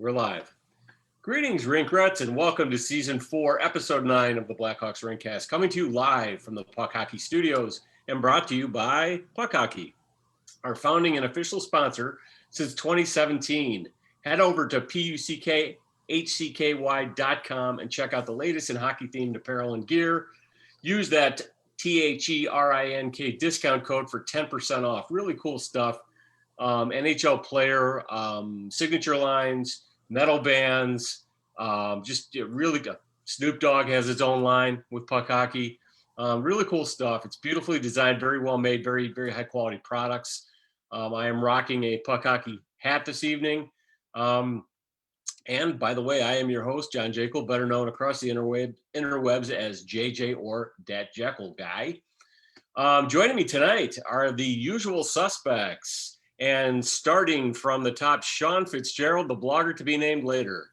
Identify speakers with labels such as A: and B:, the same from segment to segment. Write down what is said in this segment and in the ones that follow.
A: We're live. Greetings, Rinkrettes, and welcome to Season 4, Episode 9 of the Blackhawks Rinkcast, coming to you live from the Puck Hockey Studios and brought to you by Puck Hockey, our founding and official sponsor since 2017. Head over to puckhcky.com and check out the latest in hockey-themed apparel and gear. Use that THERINK discount code for 10% off. Really cool stuff. NHL player, signature lines, metal bands, just really good. Snoop Dogg has its own line with Puck Hockey. Really cool stuff. It's beautifully designed, very well made, very, very high quality products. I am rocking a Puck Hockey hat this evening. And by the way, I am your host, John Jaeckel, better known across the interwebs as JJ or Dat Jaeckel Guy. Joining me tonight are the usual suspects. And starting from the top, Sean Fitzgerald, the blogger to be named later.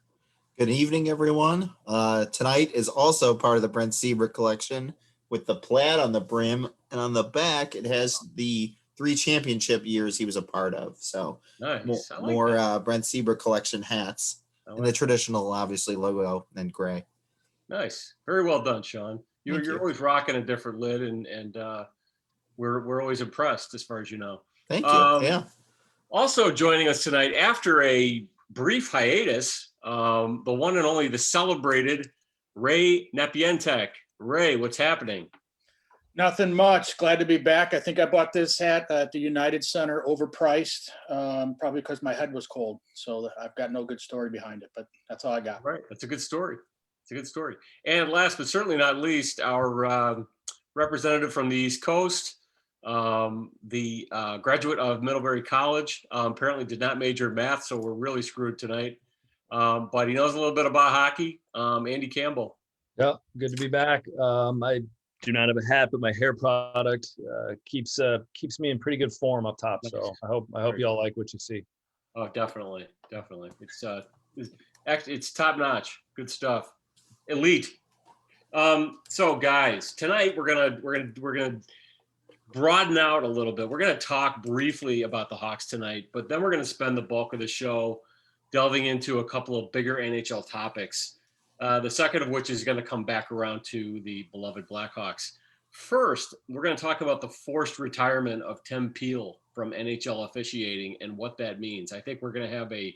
B: Good evening, everyone. Tonight is also part of the Brent Seabrook collection with the plaid on the brim, and on the back it has the 3 championship years he was a part of. So
A: nice.
B: more Brent Seabrook collection hats and the traditional, obviously, logo and gray.
A: Nice. Very well done, Sean. You're always rocking a different lid, and we're always impressed as far as you know.
B: Thank you. Yeah.
A: Also joining us tonight after a brief hiatus, the one and only, the celebrated Ray Napientek. Ray, what's happening?
C: Nothing much. Glad to be back. I think I bought this hat at the United Center, overpriced, probably because my head was cold. So I've got no good story behind it, but that's all I got.
A: Right. That's a good story. It's a good story. And last but certainly not least, our representative from the East Coast, the graduate of Middlebury College, apparently did not major in math, so we're really screwed tonight. But he knows a little bit about hockey. Andy Campbell.
D: Yeah, good to be back. I do not have a hat, but my hair product keeps me in pretty good form up top. So I hope you all like what you see.
A: Oh, definitely. It's top notch. Good stuff. Elite. So guys, tonight we're gonna broaden out a little bit. We're going to talk briefly about the Hawks tonight, but then we're going to spend the bulk of the show delving into a couple of bigger NHL topics, the second of which is going to come back around to the beloved Blackhawks. First, we're going to talk about the forced retirement of Tim Peel from NHL officiating and what that means. I think we're going to have a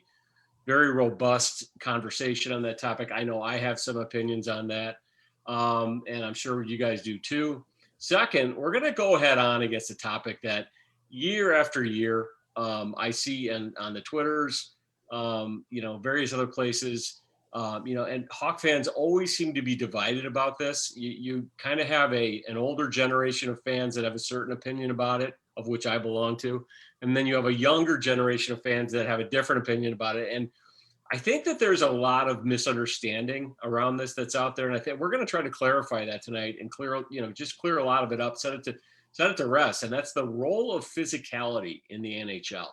A: very robust conversation on that topic. I know I have some opinions on that, and I'm sure you guys do too. Second, we're going to go head on against a topic that year after year I see on the Twitters, various other places, and Hawk fans always seem to be divided about this. You kind of have an older generation of fans that have a certain opinion about it, of which I belong to. And then you have a younger generation of fans that have a different opinion about it. And I think that there's a lot of misunderstanding around this that's out there, and I think we're going to try to clarify that tonight and clear a lot of it up, set it to rest, and that's the role of physicality in the NHL.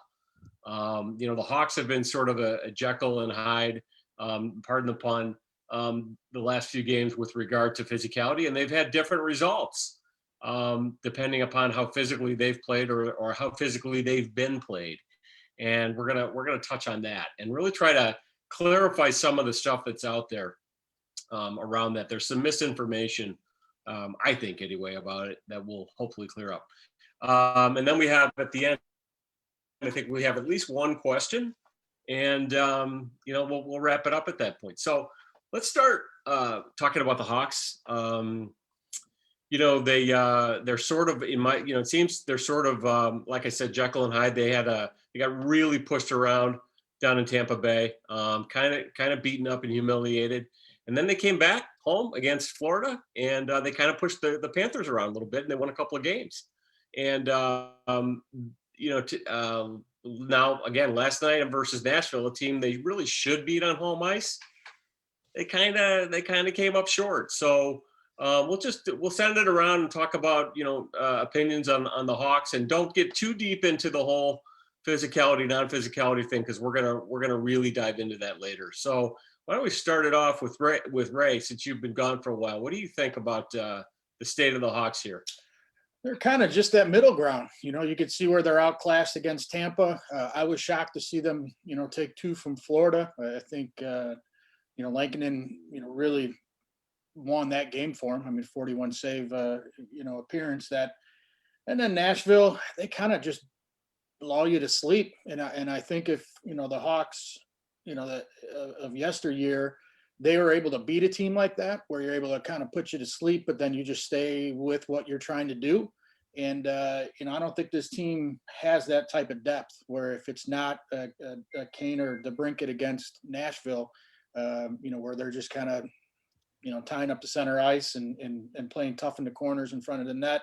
A: The Hawks have been sort of a Jekyll and Hyde, pardon the pun, the last few games with regard to physicality, and they've had different results depending upon how physically they've played or how physically they've been played. And we're gonna touch on that and really try to clarify some of the stuff that's out there around that. There's some misinformation, I think anyway, about it that will hopefully clear up. And then we have at the end, I think we have at least one question, and we'll wrap it up at that point. So let's start talking about the Hawks. They're sort of it seems they're sort of like I said, Jekyll and Hyde. They got really pushed around down in Tampa Bay, kind of beaten up and humiliated, and then they came back home against Florida, and they kind of pushed the Panthers around a little bit, and they won a couple of games. And now again last night versus Nashville, a team they really should beat on home ice, they kind of came up short. So. We'll send it around and talk about opinions on the Hawks, and don't get too deep into the whole physicality, non-physicality thing, because we're gonna really dive into that later. So why don't we start it off with Ray, since you've been gone for a while? What do you think about the state of the Hawks here?
C: They're kind of just that middle ground. You could see where they're outclassed against Tampa. I was shocked to see them, take 2 from Florida. I think, Lankinen, really won that game for him. I mean, 41 save, appearance that, and then Nashville, they kind of just lull you to sleep. And I think if, the Hawks, of yesteryear, they were able to beat a team like that, where you're able to kind of put you to sleep, but then you just stay with what you're trying to do. And, I don't think this team has that type of depth, where if it's not a Kane or DeBrincat against Nashville, where they're just kind of, tying up the center ice and playing tough in the corners in front of the net,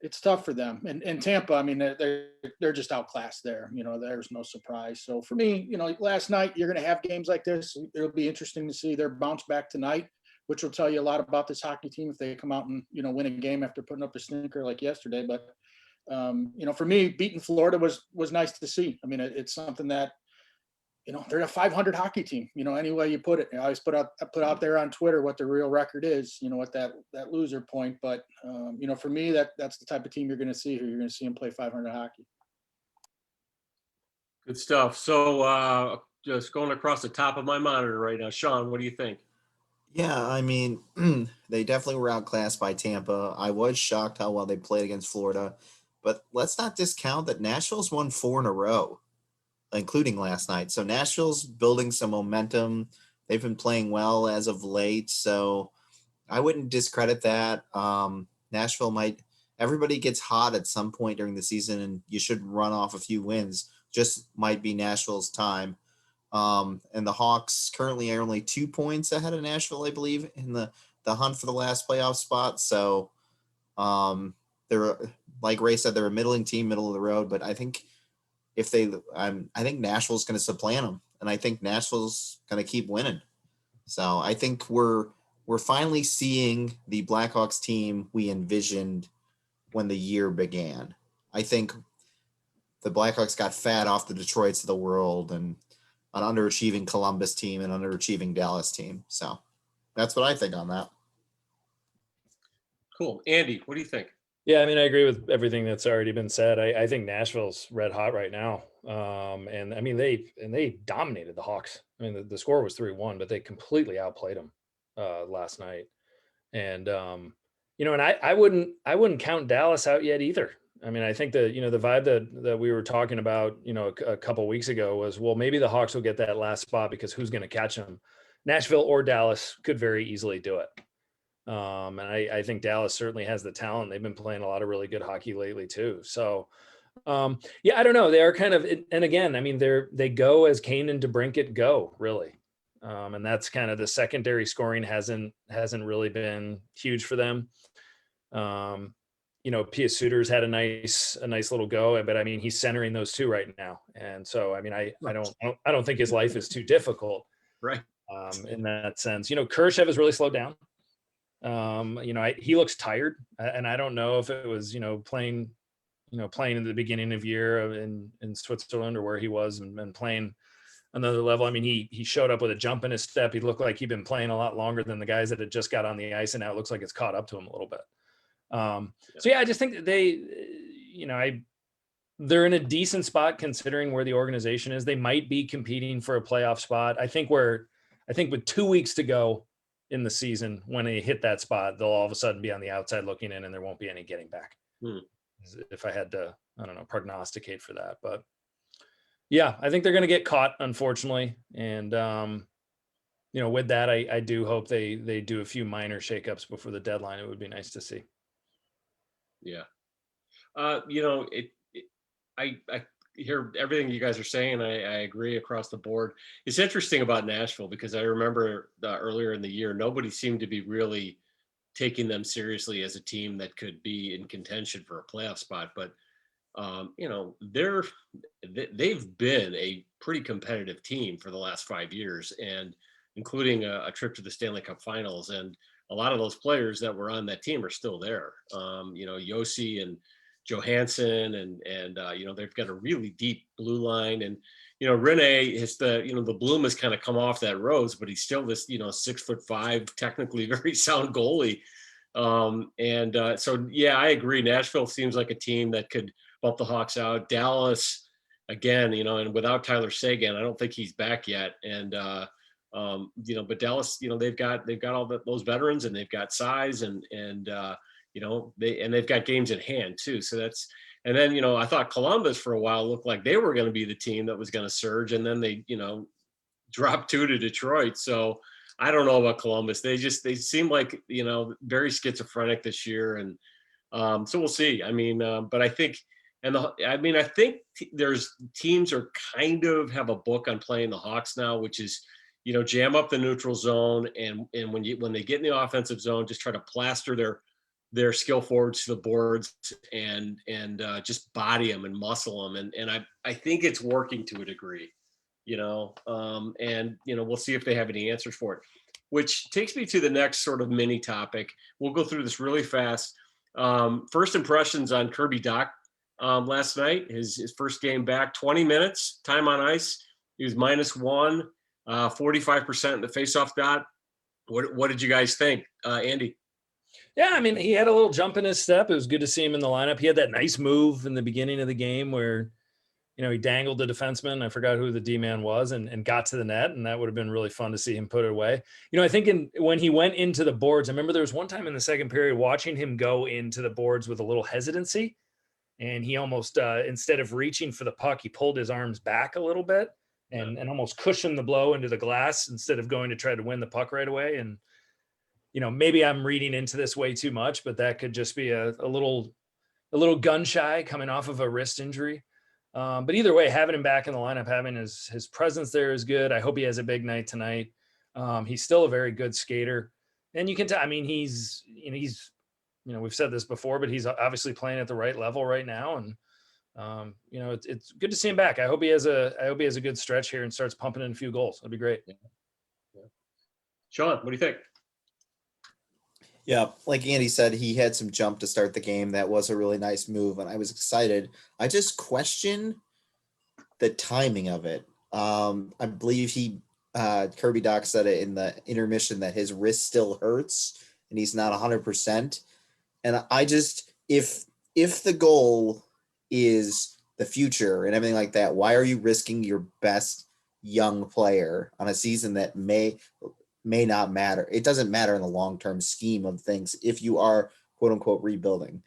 C: it's tough for them. And Tampa, I mean, they're just outclassed there. There's no surprise. So for me, last night, you're going to have games like this. It'll be interesting to see their bounce back tonight, which will tell you a lot about this hockey team if they come out and, win a game after putting up a stinker like yesterday. But, for me, beating Florida was nice to see. I mean, it's something that, they're a 500 hockey team, any way you put it. I always put out there on Twitter what the real record is, what that loser point. But, for me, that's the type of team you're going to see here. You're going to see them play 500 hockey.
A: Good stuff. So just going across the top of my monitor right now, Sean, what do you think?
B: Yeah, I mean, they definitely were outclassed by Tampa. I was shocked how well they played against Florida, but let's not discount that Nashville's won 4 in a row, including last night. So Nashville's building some momentum. They've been playing well as of late, so I wouldn't discredit that. Everybody gets hot at some point during the season, and you should run off a few wins. Just might be Nashville's time. And the Hawks currently are only 2 points ahead of Nashville, I believe, in the hunt for the last playoff spot. So they're, like Ray said, they're a middling team, middle of the road, but I think I think Nashville's going to supplant them, and I think Nashville's going to keep winning. So I think we're finally seeing the Blackhawks team we envisioned when the year began. I think the Blackhawks got fat off the Detroits of the world and an underachieving Columbus team and underachieving Dallas team. So that's what I think on that.
A: Cool. Andy, what do you think?
D: Yeah, I mean, I agree with everything that's already been said. I think Nashville's red hot right now. And I mean, they dominated the Hawks. I mean, the score was 3-1, but they completely outplayed them last night. And, and I wouldn't count Dallas out yet either. I mean, I think the vibe that we were talking about, a couple weeks ago was, well, maybe the Hawks will get that last spot because who's going to catch them? Nashville or Dallas could very easily do it. And I think Dallas certainly has the talent. They've been playing a lot of really good hockey lately too. So, I don't know. They are kind of, and again, I mean, they go as Kane and DeBrincat go, really. And that's kind of the secondary scoring hasn't really been huge for them. Pia Suter's had a nice little go, but I mean, he's centering those two right now. And so, I mean, I don't think his life is too difficult.
A: Right.
D: In that sense, Kurashev has really slowed down. He looks tired, and I don't know if it was, playing in the beginning of year in Switzerland or where he was and playing another level. I mean, he showed up with a jump in his step. He looked like he'd been playing a lot longer than the guys that had just got on the ice, and now it looks like it's caught up to him a little bit. So yeah, I just think that they're in a decent spot considering where the organization is. They might be competing for a playoff spot. I think with 2 weeks to go in the season, when they hit that spot, they'll all of a sudden be on the outside looking in, and there won't be any getting back. If I had to, I don't know, prognosticate for that, but yeah, I think they're going to get caught, unfortunately. And, with that, I do hope they do a few minor shakeups before the deadline. It would be nice to see.
A: Yeah. I hear everything you guys are saying. I agree across the board. It's interesting about Nashville because I remember earlier in the year, nobody seemed to be really taking them seriously as a team that could be in contention for a playoff spot. But, they've been a pretty competitive team for the last 5 years, and including a trip to the Stanley Cup Finals. And a lot of those players that were on that team are still there. Yossi and Johansson and they've got a really deep blue line, and Rene is the bloom has kind of come off that rose, but he's still this 6'5", technically very sound goalie. So yeah, I agree. Nashville seems like a team that could bump the Hawks out. Dallas, again, and without Tyler Seguin, I don't think he's back yet. And but Dallas, they've got all those veterans, and they've got size, and they've got games in hand too. So that's. And then, I thought Columbus for a while looked like they were going to be the team that was going to surge, and then they, dropped 2 to Detroit. So I don't know about Columbus. They seem like, very schizophrenic this year. And so we'll see. I mean, but I think, I think there's teams are kind of have a book on playing the Hawks now, which is, jam up the neutral zone. And when they get in the offensive zone, just try to plaster their skill forwards to the boards and just body them and muscle them. And I think it's working to a degree, we'll see if they have any answers for it, which takes me to the next sort of mini topic. We'll go through this really fast. First impressions on Kirby Dach last night, his first game back, 20 minutes time on ice. He was -1, 45% in the faceoff dot. What did you guys think, Andy?
D: Yeah, I mean, he had a little jump in his step. It was good to see him in the lineup. He had that nice move in the beginning of the game where, he dangled the defenseman. I forgot who the D-man was and got to the net, and that would have been really fun to see him put it away. I think when he went into the boards, I remember there was one time in the second period watching him go into the boards with a little hesitancy, and he almost, instead of reaching for the puck, he pulled his arms back a little bit and almost cushioned the blow into the glass instead of going to try to win the puck right away. And maybe I'm reading into this way too much, but that could just be a little gun shy coming off of a wrist injury. But either way, having him back in the lineup, having his presence there is good. I hope he has a big night tonight. He's still a very good skater, and you can tell. I mean, he's we've said this before, but he's obviously playing at the right level right now, and it's good to see him back. I hope he has a good stretch here and starts pumping in a few goals. That'd be great.
A: Yeah. Sean, what do you think?
B: Yeah, like Andy said, he had some jump to start the game. That was a really nice move, and I was excited. I just question the timing of it. I believe Kirby Dach said it in the intermission that his wrist still hurts and he's not 100%. And I just, if the goal is the future and everything like that, why are you risking your best young player on a season that may not matter? It doesn't matter in the long-term scheme of things if you are quote unquote rebuilding.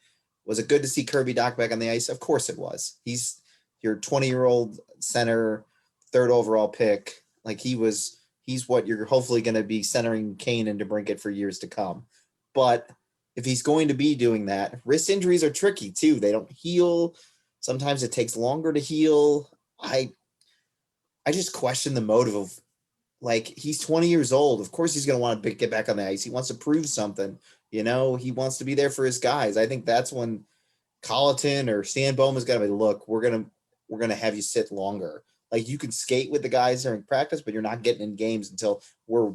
B: Was it good to see Kirby Dach back on the ice? Of course it was. He's your 20-year-old center, 3rd overall pick. Like he's what you're hopefully going to be centering Kane and DeBrincat for years to come. But if he's going to be doing that, wrist injuries are tricky too. They don't heal. Sometimes it takes longer to heal. I just question the motive of, like, he's 20 years old. Of course he's going to want to get back on the ice. He wants to prove something. He wants to be there for his guys. I think that's when Colleton or Stan Bowman's got to be, look, we're going to have you sit longer. Like, you can skate with the guys during practice, but you're not getting in games until we're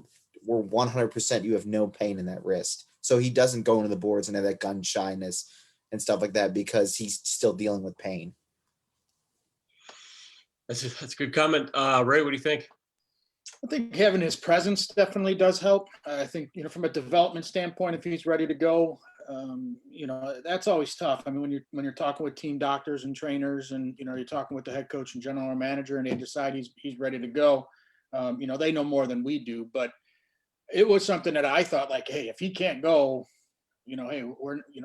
B: 100%. You have no pain in that wrist. So he doesn't go into the boards and have that gun shyness and stuff like that because he's still dealing with pain.
A: That's a good comment. Ray, what do you think?
C: I think having his presence definitely does help. I think, from a development standpoint, if he's ready to go, that's always tough. I mean, when you're talking with team doctors and trainers and, you're talking with the head coach and general manager and they decide he's ready to go, they know more than we do. But it was something that I thought, like, hey, if he can't go, hey,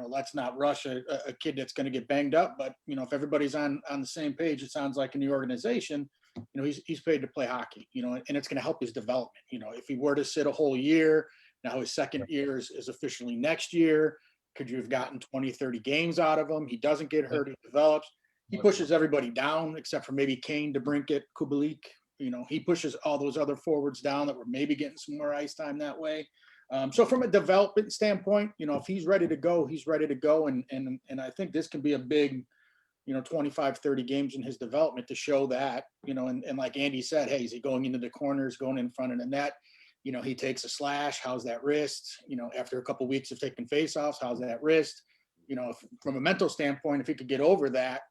C: let's not rush a kid that's going to get banged up. But, if everybody's on the same page, it sounds like in the organization, he's paid to play hockey, and it's going to help his development. If he were to sit a whole year, now his second year is officially next year. Could you have gotten 20, 30 games out of him? He doesn't get hurt. He develops. He pushes everybody down except for maybe Kane, DeBrincat, Kubalik. He pushes all those other forwards down that were maybe getting some more ice time that way. So from a development standpoint, if he's ready to go, he's ready to go. And I think this can be a big, 25, 30 games in his development to show that, and like Andy said, hey, is he going into the corners, going in front of the net? He takes a slash. How's that wrist? After a couple of weeks of taking faceoffs, how's that wrist? From a mental standpoint, if he could get over that,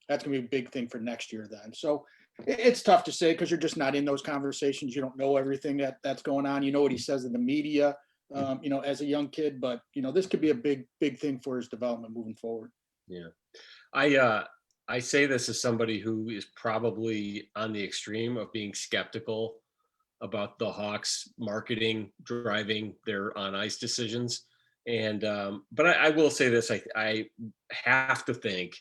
C: that's going to be a big thing for next year then. So it's tough to say because you're just not in those conversations. You don't know everything that's going on. You know what he says in the media. as a young kid, but, this could be a big thing for his development moving forward.
A: Yeah. I say this as somebody who is probably on the extreme of being skeptical about the Hawks marketing driving their on ice decisions. And, but I will say this, I have to think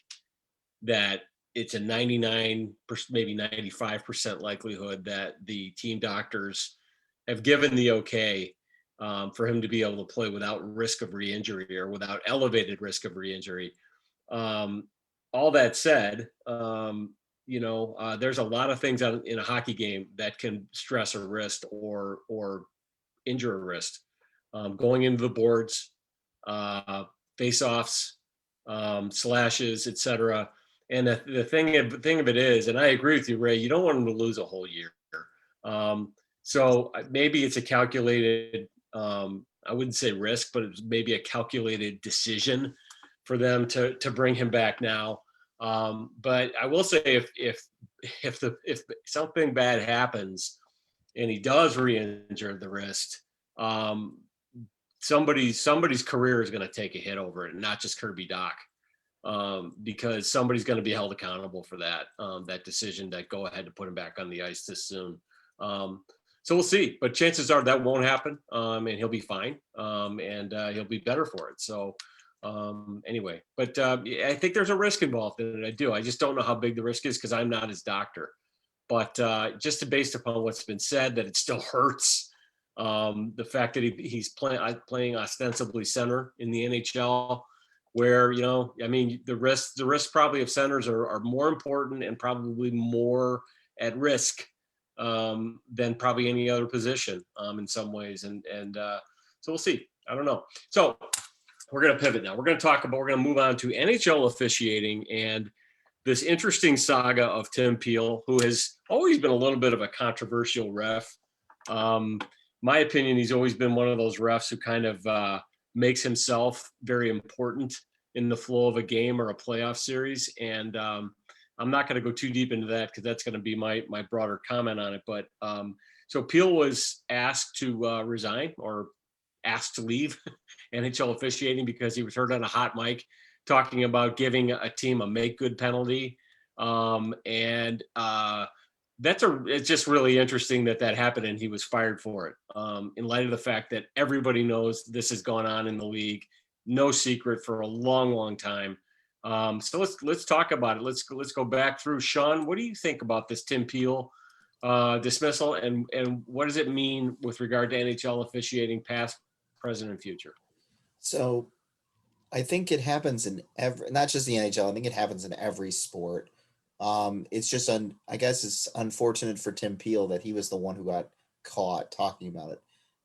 A: that it's a 99%, maybe 95% likelihood that the team doctors have given the okay for him to be able to play without risk of re-injury or without elevated risk of re-injury. All that said, there's a lot of things in a hockey game that can stress a wrist or injure a wrist. Going into the boards, face-offs, slashes, etc. And the thing of it is, and I agree with you, Ray, you don't want him to lose a whole year. So maybe it's a calculated, I wouldn't say risk, but it's maybe a calculated decision for them to bring him back now. But I will say if something bad happens and he does re-injure the wrist, somebody's career is going to take a hit over it, and not just Kirby Dach, because somebody's going to be held accountable for that decision that go ahead to put him back on the ice this soon. So we'll see, but chances are that won't happen, and he'll be fine, and he'll be better for it. So anyway, but I think there's a risk involved in it. I do. I just don't know how big the risk is because I'm not his doctor. But just based upon what's been said, that it still hurts. The fact that he's playing ostensibly center in the NHL, where the risks probably of centers are more important and probably more at risk than probably any other position in some ways. And so we'll see. I don't know. So we're going to pivot now. We're going to move on to NHL officiating and this interesting saga of Tim Peel, who has always been a little bit of a controversial ref. My opinion, he's always been one of those refs who kind of makes himself very important in the flow of a game or a playoff series. And I'm not going to go too deep into that because that's going to be my broader comment on it. But so Peel was asked to resign or asked to leave NHL officiating because he was heard on a hot mic talking about giving a team a make good penalty. It's just really interesting that happened and he was fired for it. In light of the fact that everybody knows this has gone on in the league, no secret for a long, long time. So let's talk about it. Let's go back through. Sean, what do you think about this Tim Peel dismissal, and what does it mean with regard to NHL officiating, past, present, and future?
B: So I think it happens in not just the NHL. I think it happens in every sport. It's just I guess it's unfortunate for Tim Peel that he was the one who got caught talking about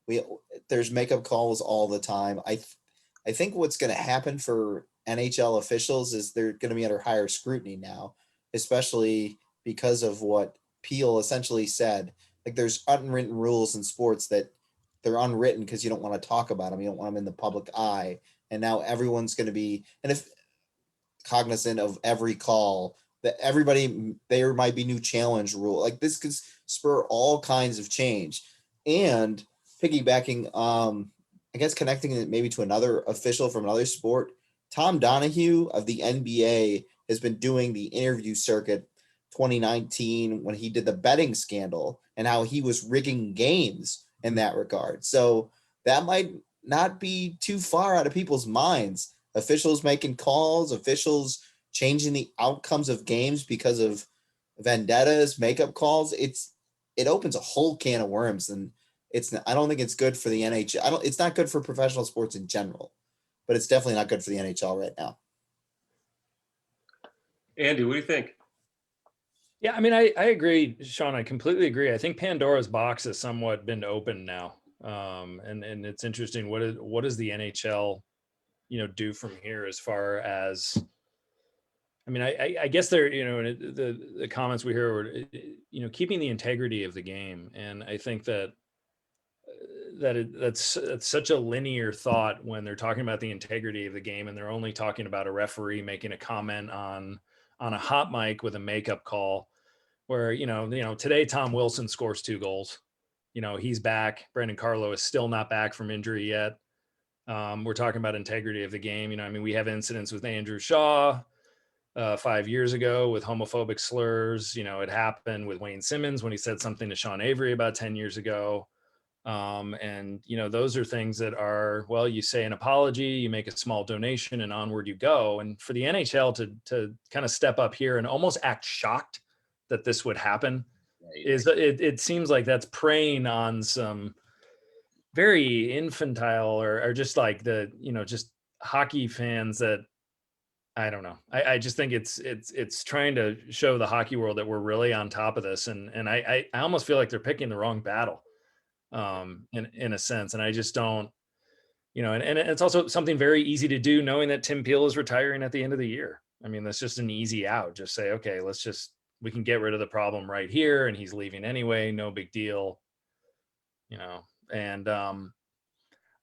B: it. There's makeup calls all the time. I think what's going to happen for NHL officials is they're going to be under higher scrutiny now, especially because of what Peel essentially said. Like, there's unwritten rules in sports that they're unwritten because you don't want to talk about them. You don't want them in the public eye. And now everyone's going to be, and if cognizant of every call, that there might be new challenge rule. Like, this could spur all kinds of change. And piggybacking, I guess connecting it maybe to another official from another sport, Tom Donahue of the NBA has been doing the interview circuit 2019 when he did the betting scandal and how he was rigging games in that regard. So that might not be too far out of people's minds. Officials making calls, officials changing the outcomes of games because of vendettas, makeup calls. It opens a whole can of worms, and I don't think it's good for the NHL. It's not good for professional sports in general, but it's definitely not good for the NHL right now.
A: Andy, what do you think?
D: Yeah, I mean, I agree, Sean. I completely agree. I think Pandora's box has somewhat been opened now, and it's interesting. What does the NHL, do from here as far as? I mean, I guess they're, the comments we hear were, keeping the integrity of the game, and I think that's such a linear thought when they're talking about the integrity of the game, and they're only talking about a referee making a comment on a hot mic with a makeup call, where today Tom Wilson scores 2 goals, he's back. Brandon Carlo is still not back from injury yet. We're talking about integrity of the game. We have incidents with Andrew Shaw 5 years ago with homophobic slurs. It happened with Wayne Simmons when he said something to Sean Avery about 10 years ago. Those are things that are, well, you say an apology, you make a small donation, and onward you go. And for the NHL to kind of step up here and almost act shocked that this would happen it seems like that's preying on some very infantile or just like just hockey fans that I don't know. I just think it's trying to show the hockey world that we're really on top of this. And I almost feel like they're picking the wrong battle in a sense. And I just don't, and it's also something very easy to do knowing that Tim Peel is retiring at the end of the year. That's just an easy out. Just say, okay, we can get rid of the problem right here. And he's leaving anyway. No big deal. And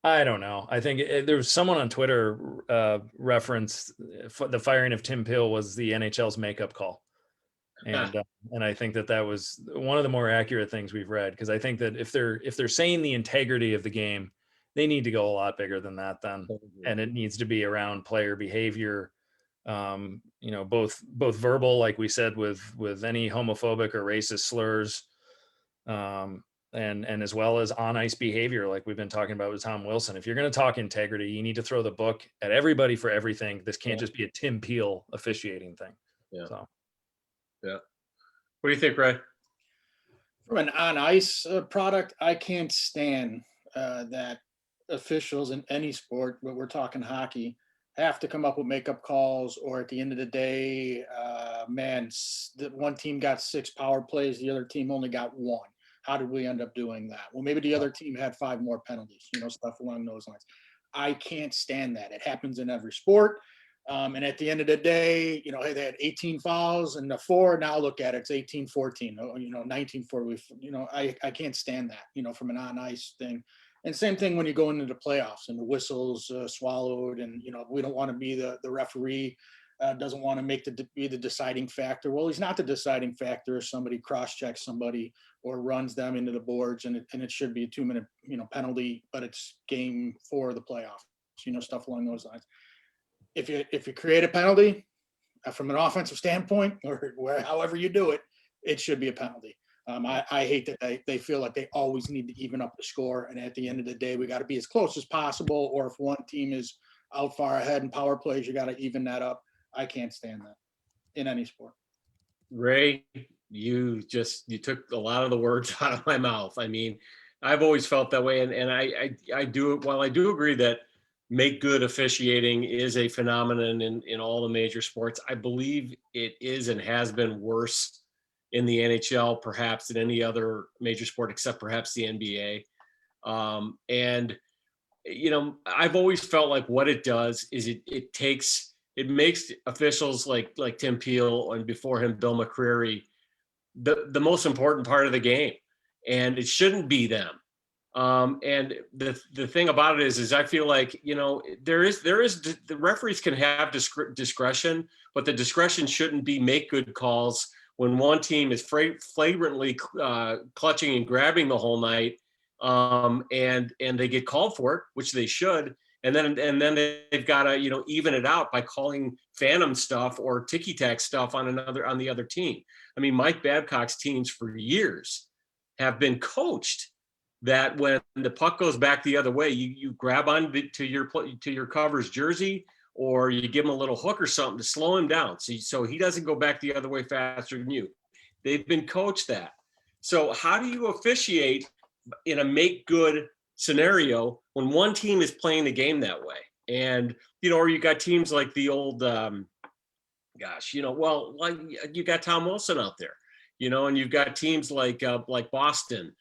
D: I don't know. I think there was someone on Twitter referenced the firing of Tim Peel was the NHL's makeup call. And I think that was one of the more accurate things we've read, because I think that if they're saying the integrity of the game, they need to go a lot bigger than that then. And it needs to be around player behavior, both verbal, like we said, with any homophobic or racist slurs, and as well as on ice behavior, like we've been talking about with Tom Wilson. If you're going to talk integrity, you need to throw the book at everybody for everything. This can't just be a Tim Peel officiating thing.
A: Yeah.
D: So.
A: Yeah. What do you think, Ray?
C: From an on ice product, I can't stand that officials in any sport, but we're talking hockey, have to come up with makeup calls, or at the end of the day, one team got 6 power plays, the other team only got 1. How did we end up doing that? Well, maybe the other team had 5 more penalties, stuff along those lines. I can't stand that. It happens in every sport. And at the end of the day, hey, they had 18 fouls and the 4. Now look at it, it's 18-14, 19-4. I can't stand that, from an on ice thing. And same thing when you go into the playoffs and the whistles swallowed, and we don't want to be the referee. Doesn't want to be the deciding factor. Well, he's not the deciding factor if somebody cross-checks somebody or runs them into the boards, and it should be a 2-minute penalty, but it's game 4 of the playoffs, stuff along those lines. If you create a penalty from an offensive standpoint, or however you do it, it should be a penalty. I hate that they feel like they always need to even up the score, and at the end of the day, we got to be as close as possible. Or if one team is out far ahead in power plays, you got to even that up. I can't stand that in any sport.
A: Ray, you took a lot of the words out of my mouth. I've always felt that way, and I do. While I do agree that make good officiating is a phenomenon in all the major sports, I believe it is and has been worse in the NHL perhaps than any other major sport except perhaps the NBA. I've always felt like what it does is it makes officials like Tim Peel and before him Bill McCreary the most important part of the game, and it shouldn't be them. And the thing about it is I feel like the referees can have discretion, but the discretion shouldn't be make good calls when one team is flagrantly clutching and grabbing the whole night, and they get called for it, which they should. And then they've got to even it out by calling phantom stuff or ticky-tack stuff on the other team. Mike Babcock's teams for years have been coached that when the puck goes back the other way, you grab on to your cover's jersey, or you give him a little hook or something to slow him down, so he doesn't go back the other way faster than you. They've been coached that. So how do you officiate in a make good scenario when one team is playing the game that way? And or you got teams like the old like you got Tom Wilson out there, and you've got teams like Boston,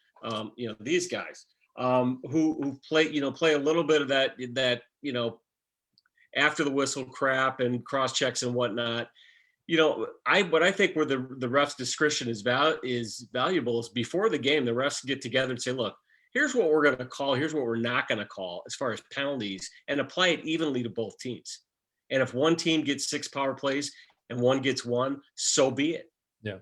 A: these guys who play a little bit of that after the whistle crap and cross checks and whatnot. I think where the ref's discretion is valuable is before the game, the refs get together and say, look, here's what we're going to call, here's what we're not going to call as far as penalties, and apply it evenly to both teams. And if one team gets 6 power plays and one gets 1, so be it.
D: Yeah.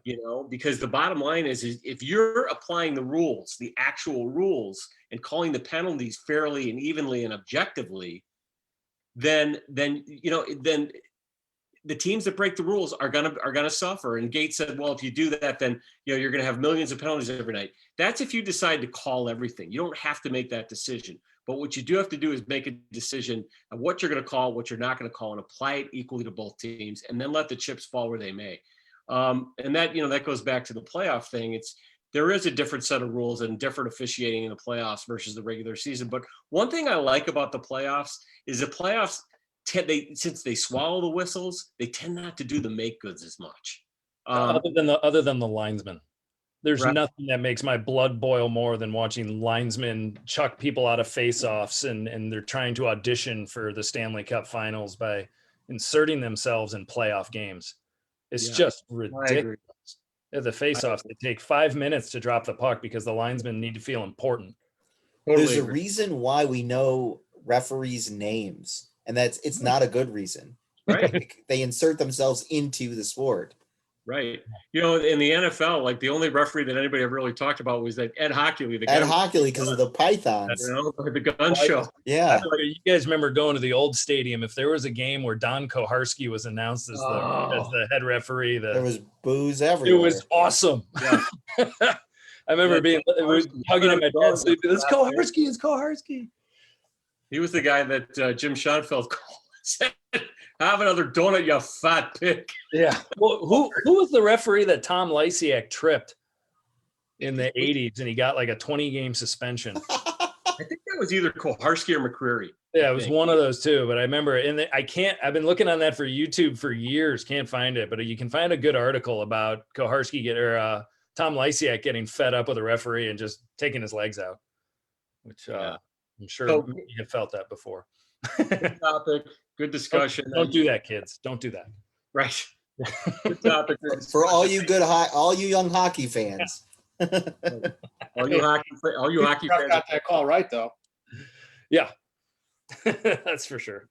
A: Because the bottom line is if you're applying the rules, the actual rules, and calling the penalties fairly and evenly and objectively, then the teams that break the rules are gonna suffer. And Gates said, well, if you do that, then you're gonna have millions of penalties every night. That's if you decide to call everything. You don't have to make that decision. But what you do have to do is make a decision of what you're gonna call, what you're not gonna call, and apply it equally to both teams, and then let the chips fall where they may. And that goes back to the playoff thing. There is a different set of rules and different officiating in the playoffs versus the regular season. But one thing I like about the playoffs is the playoffs, since they swallow the whistles, they tend not to do the make goods as much.
D: Other than the linesmen, there's
A: Right.
D: nothing that makes my blood boil more than watching linesmen chuck people out of faceoffs, and they're trying to audition for the Stanley Cup Finals by inserting themselves in playoff games. It's just ridiculous. At the faceoffs, they take 5 minutes to drop the puck because the linesmen need to feel important.
B: There's a reason why we know referees' names, and it's not a good reason.
A: Right.
B: They insert themselves into the sport.
A: Right. In the NFL, like the only referee that anybody ever really talked about was that Ed Hockley.
B: Ed Hockley, because of the pythons.
A: The gun show.
B: Yeah.
D: You guys remember going to the old stadium? If there was a game where Don Koharski was announced as the head referee,
B: there was booze everywhere.
D: It was awesome.
A: Yeah.
D: I remember hugging at my dad's sleep. It's Koharski. It's Koharski.
A: He was the guy that Jim Schoenfeld called and said, have another donut, you fat pig.
D: Yeah. Well, who was the referee that Tom Lysiak tripped in the 80s and he got like a 20-game suspension?
A: I think that was either Koharski or McCreary.
D: Yeah, it was one of those two. But I remember I've been looking on that for YouTube for years, can't find it, but you can find a good article about Koharski Tom Lysiak getting fed up with a referee and just taking his legs out, which I'm sure you have felt that before.
A: Good topic. Good discussion.
D: Don't do that, kids. Don't do that.
A: Right. Good topic.
B: For all you young hockey fans.
A: all you hockey fans
C: got that call right, though.
D: Yeah. That's for sure.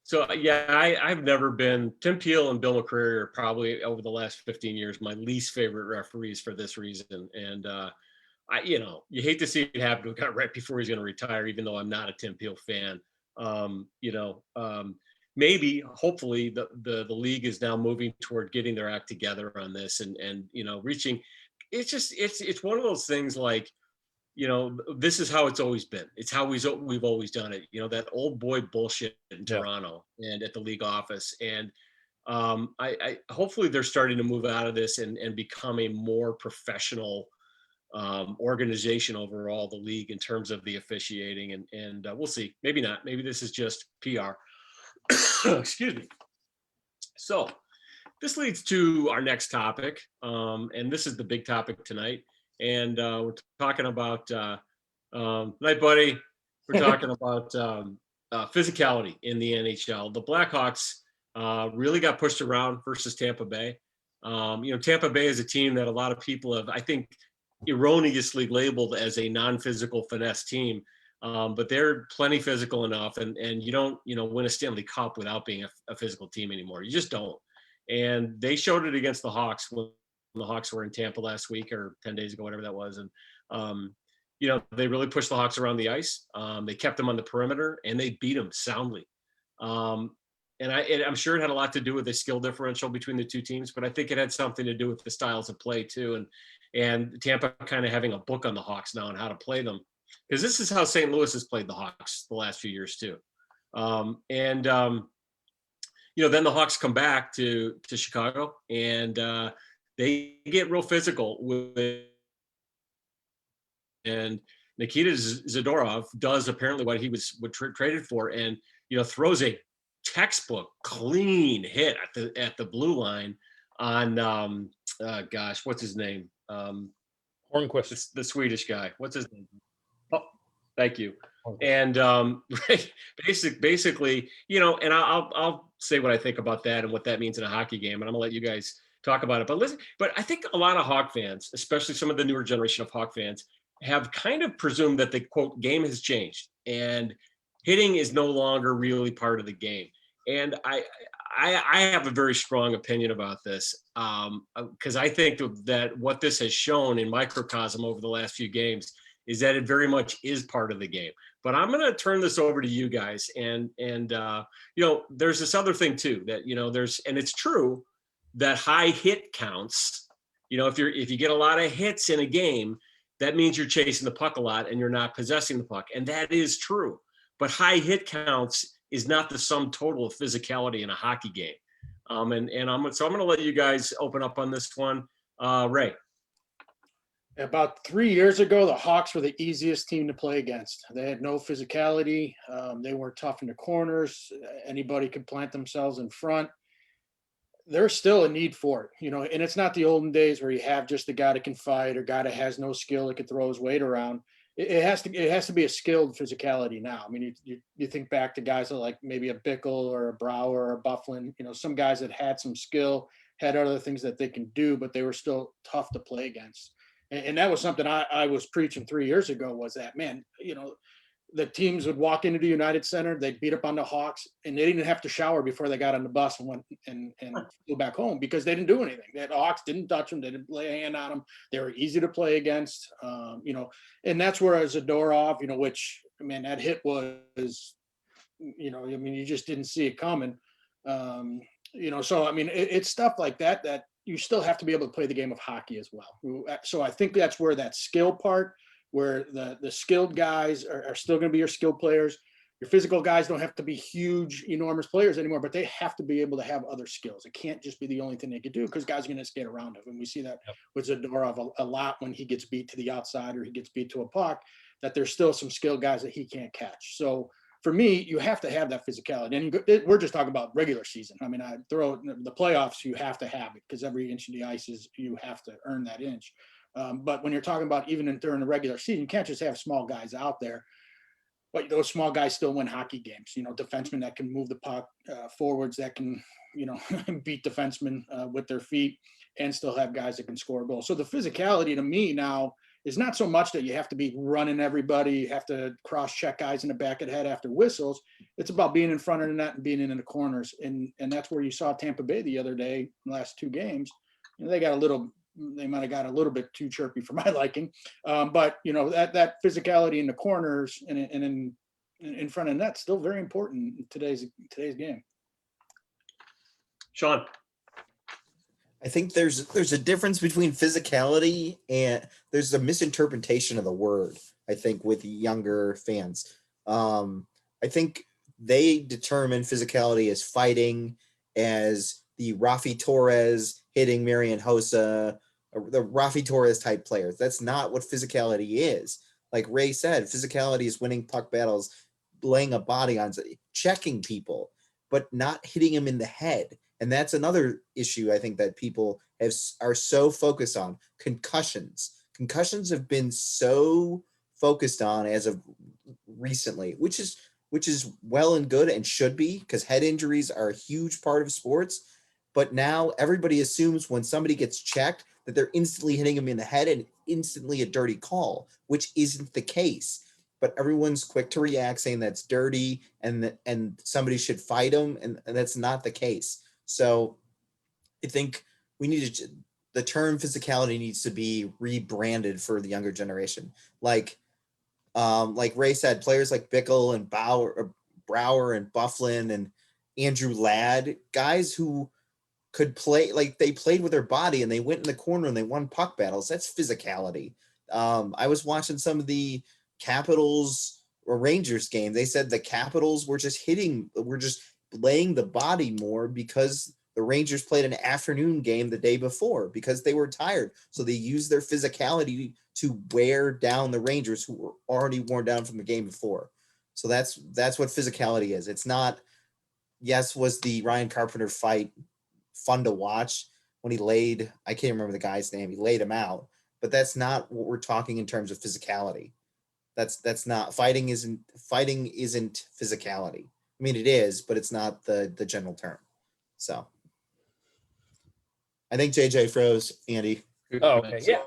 A: So I've never been. Tim Peel and Bill McCreary are probably over the last 15 years my least favorite referees for this reason. And you hate to see it happen right before he's going to retire, even though I'm not a Tim Peel fan. Maybe hopefully the league is now moving toward getting their act together on this and reaching. It's one of those things like, this is how it's always been. It's how we've always done it. That old boy bullshit in Toronto and at the league office. And I hopefully they're starting to move out of this and become a more professional organization overall, the league, in terms of the officiating, and we'll see. Maybe not. Maybe this is just PR. Excuse me. So this leads to our next topic, and this is the big topic tonight. And we're talking about night, buddy. We're talking about physicality in the NHL. The Blackhawks really got pushed around versus Tampa Bay. Tampa Bay is a team that a lot of people have, I think, erroneously labeled as a non-physical finesse team, but they're plenty physical enough, and you don't win a Stanley Cup without being a physical team anymore. You just don't. And they showed it against the Hawks when the Hawks were in Tampa last week or 10 days ago, whatever that was. And they really pushed the Hawks around the ice. They kept them on the perimeter and they beat them soundly. And I'm sure it had a lot to do with the skill differential between the two teams, but I think it had something to do with the styles of play too. And Tampa kind of having a book on the Hawks now on how to play them, because this is how St. Louis has played the Hawks the last few years too. Then the Hawks come back to Chicago and they get real physical with, and Nikita Zadorov does apparently what he was traded for, and throws a textbook clean hit at the blue line on what's his name?
D: Hornquist,
A: the Swedish guy. What's his name? Oh, thank you. And basically, and I'll say what I think about that and what that means in a hockey game, and I'm gonna let you guys talk about it. But I think a lot of Hawk fans, especially some of the newer generation of Hawk fans, have kind of presumed that the quote game has changed and hitting is no longer really part of the game. And I have a very strong opinion about this because I think that what this has shown in microcosm over the last few games is that it very much is part of the game. But I'm going to turn this over to you guys, and there's this other thing too that and it's true that high hit counts. If you get a lot of hits in a game, that means you're chasing the puck a lot and you're not possessing the puck, and that is true. But high hit counts is not the sum total of physicality in a hockey game. I'm going to let you guys open up on this one. Ray.
C: About 3 years ago, the Hawks were the easiest team to play against. They had no physicality. They were tough in the corners. Anybody could plant themselves in front. There's still a need for it, and it's not the olden days where you have just a guy that can fight or guy that has no skill that can throw his weight around. It has to be a skilled physicality now. I mean, you think back to guys like maybe a Bickle or a Brouwer or a Bufflin, some guys that had some skill, had other things that they can do, but they were still tough to play against. And that was something I was preaching 3 years ago, was that, man, the teams would walk into the United Center, they'd beat up on the Hawks, and they didn't have to shower before they got on the bus and went and flew back home because they didn't do anything. The Hawks didn't touch them. They didn't lay a hand on them. They were easy to play against, and that's where Zadorov, which, man, that hit was, you just didn't see it coming. So, I mean, it's stuff like that you still have to be able to play the game of hockey as well. So I think that's where that skill part, where the skilled guys are still going to be your skilled players. Your physical guys don't have to be huge, enormous players anymore, but they have to be able to have other skills. It can't just be the only thing they could do, because guys are going to skate around them. And we see that with Zadorov a lot when he gets beat to the outside or he gets beat to a puck, that there's still some skilled guys that he can't catch. So for me, you have to have that physicality. And we're just talking about regular season. I mean, I throw the playoffs, you have to have it, because every inch of the ice you have to earn that inch. But when you're talking about even during the regular season, you can't just have small guys out there. But those small guys still win hockey games. Defensemen that can move the puck, forwards that can, beat defensemen with their feet, and still have guys that can score goals. So the physicality to me now is not so much that you have to be running everybody, you have to cross-check guys in the back of the head after whistles. It's about being in front of the net and being in the corners. And that's where you saw Tampa Bay the other day, the last two games. They might have got a little bit too chirpy for my liking. But that physicality in the corners and in front of net still very important in today's game.
A: Sean.
B: I think there's a difference between physicality and there's a misinterpretation of the word, I think, with younger fans. I think they determine physicality as fighting, as the Rafi Torres hitting Marian Hossa, the Rafi Torres type players. That's not what physicality is. Like Ray said, physicality is winning puck battles, laying a body on, checking people, but not hitting them in the head. And that's another issue I think that people are so focused on. Concussions. Concussions have been so focused on as of recently, which is well and good and should be, because head injuries are a huge part of sports. But now everybody assumes when somebody gets checked that they're instantly hitting them in the head and instantly a dirty call, which isn't the case. But everyone's quick to react saying that's dirty and somebody should fight them, and that's not the case. So I think the term physicality needs to be rebranded for the younger generation. Like Ray said, players like Bickle and Brouwer and Bufflin and Andrew Ladd, guys who could play, like they played with their body and they went in the corner and they won puck battles. That's physicality. I was watching some of the Capitals or Rangers game. They said the Capitals were just laying the body more because the Rangers played an afternoon game the day before because they were tired. So they used their physicality to wear down the Rangers, who were already worn down from the game before. So that's what physicality is. It's not, was the Ryan Carpenter fight fun to watch when I can't remember the guy's name, he laid him out, but that's not what we're talking in terms of physicality. That's not, fighting isn't physicality. I mean, it is, but it's not the general term. So I think JJ froze, Andy.
D: Oh, okay. Yeah.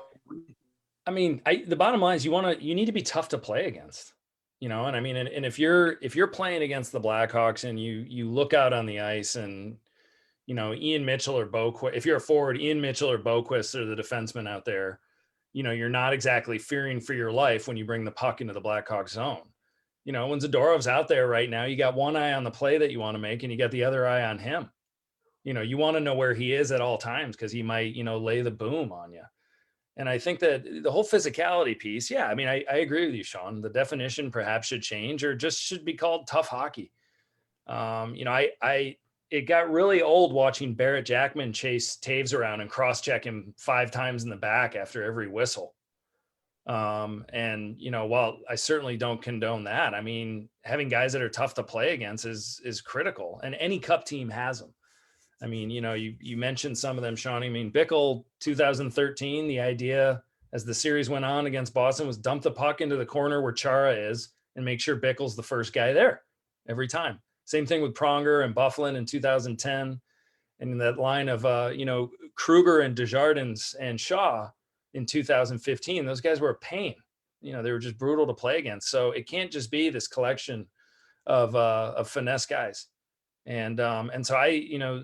D: I mean, the bottom line is you need to be tough to play against. you know, and I mean, and if you're playing against the Blackhawks and you look out on the ice and, you know, Ian Mitchell or Boquist, if you're a forward, Ian Mitchell or Boquist are the defenseman out there, you know, you're not exactly fearing for your life when you bring the puck into the Blackhawks zone. You know, when Zadorov's out there right now, you got one eye on the play that you want to make and you got the other eye on him. You know, you want to know where he is at all times because he might, you know, lay the boom on you. And I think that the whole physicality piece, yeah, I mean, I agree with you, Sean. The definition perhaps should change or just should be called tough hockey. You know, it got really old watching Barrett Jackman chase Taves around and cross-check him 5 times in the back after every whistle. And, you know, while I certainly don't condone that, I mean, having guys that are tough to play against is critical, and any cup team has them. I mean, you know, you mentioned some of them, Sean. I mean, Bickle, 2013, the idea as the series went on against Boston was dump the puck into the corner where Chara is and make sure Bickle's the first guy there every time. Same thing with Pronger and Bufflin in 2010. And in that line of, you know, Kruger and Desjardins and Shaw in 2015, those guys were a pain. You know, they were just brutal to play against. So it can't just be this collection of finesse guys. And so you know,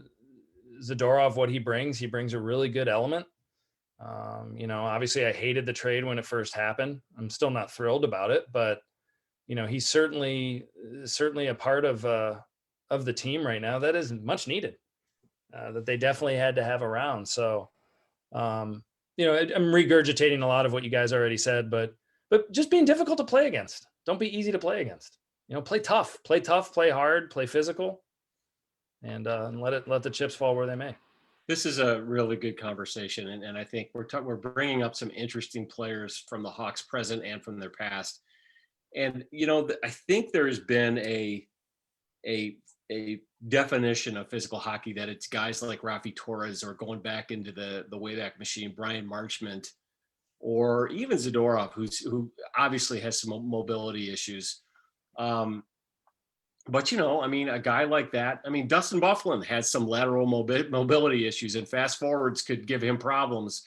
D: Zadorov, what he brings a really good element. You know, obviously I hated the trade when it first happened. I'm still not thrilled about it, but you know, he's certainly a part of the team right now that is much needed, that they definitely had to have around. So, you know, I'm regurgitating a lot of what you guys already said, but just being difficult to play against. Don't be easy to play against. You know, play tough, play hard, play physical, and let the chips fall where they may.
A: This is a really good conversation, and I think we're bringing up some interesting players from the Hawks present and from their past. And you know, I think there has been a definition of physical hockey that it's guys like Rafi Torres, or going back into the Wayback Machine, Brian Marchment, or even Zadorov, who obviously has some mobility issues. But you know, I mean, a guy like that, I mean, Dustin Bufflin has some lateral mobility issues, and fast forwards could give him problems,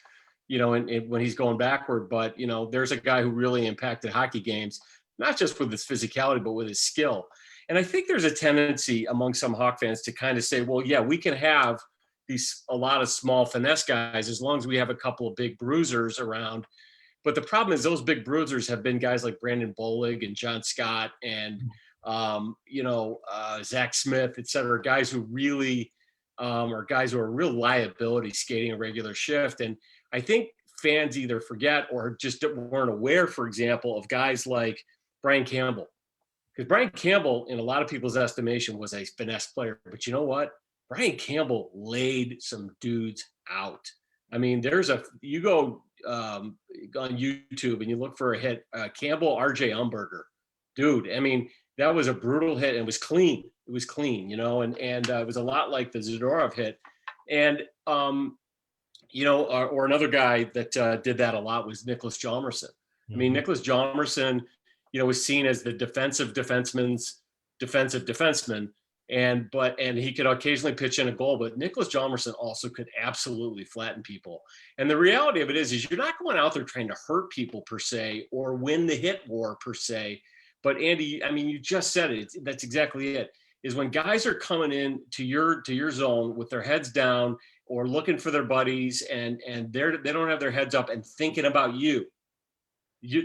A: you know, when he's going backward. But you know, there's a guy who really impacted hockey games, not just with his physicality, but with his skill. And I think there's a tendency among some Hawk fans to kind of say, well, yeah, we can have a lot of small finesse guys as long as we have a couple of big bruisers around. But the problem is those big bruisers have been guys like Brandon Bolig and John Scott and you know, Zach Smith, et cetera, guys who really are guys who are real liability skating a regular shift. And I think fans either forget or just weren't aware, for example, of guys like Brian Campbell. Because Brian Campbell, in a lot of people's estimation, was a finesse player. But you know what? Brian Campbell laid some dudes out. I mean, you go on YouTube and you look for a hit, Campbell, RJ Umberger. Dude, I mean, that was a brutal hit and it was clean. It was clean, you know, and it was a lot like the Zadorov hit. And, you know, or another guy that did that a lot was Nicholas Hjalmarsson. I mean, Nicholas Hjalmarsson, you know, was seen as the defensive defenseman's defensive defenseman. And he could occasionally pitch in a goal, but Nicholas Hjalmarsson also could absolutely flatten people. And the reality of it is you're not going out there trying to hurt people per se or win the hit war per se. But Andy, I mean, you just said it. That's exactly it. Is when guys are coming in to your zone with their heads down or looking for their buddies, and they don't have their heads up and thinking about you.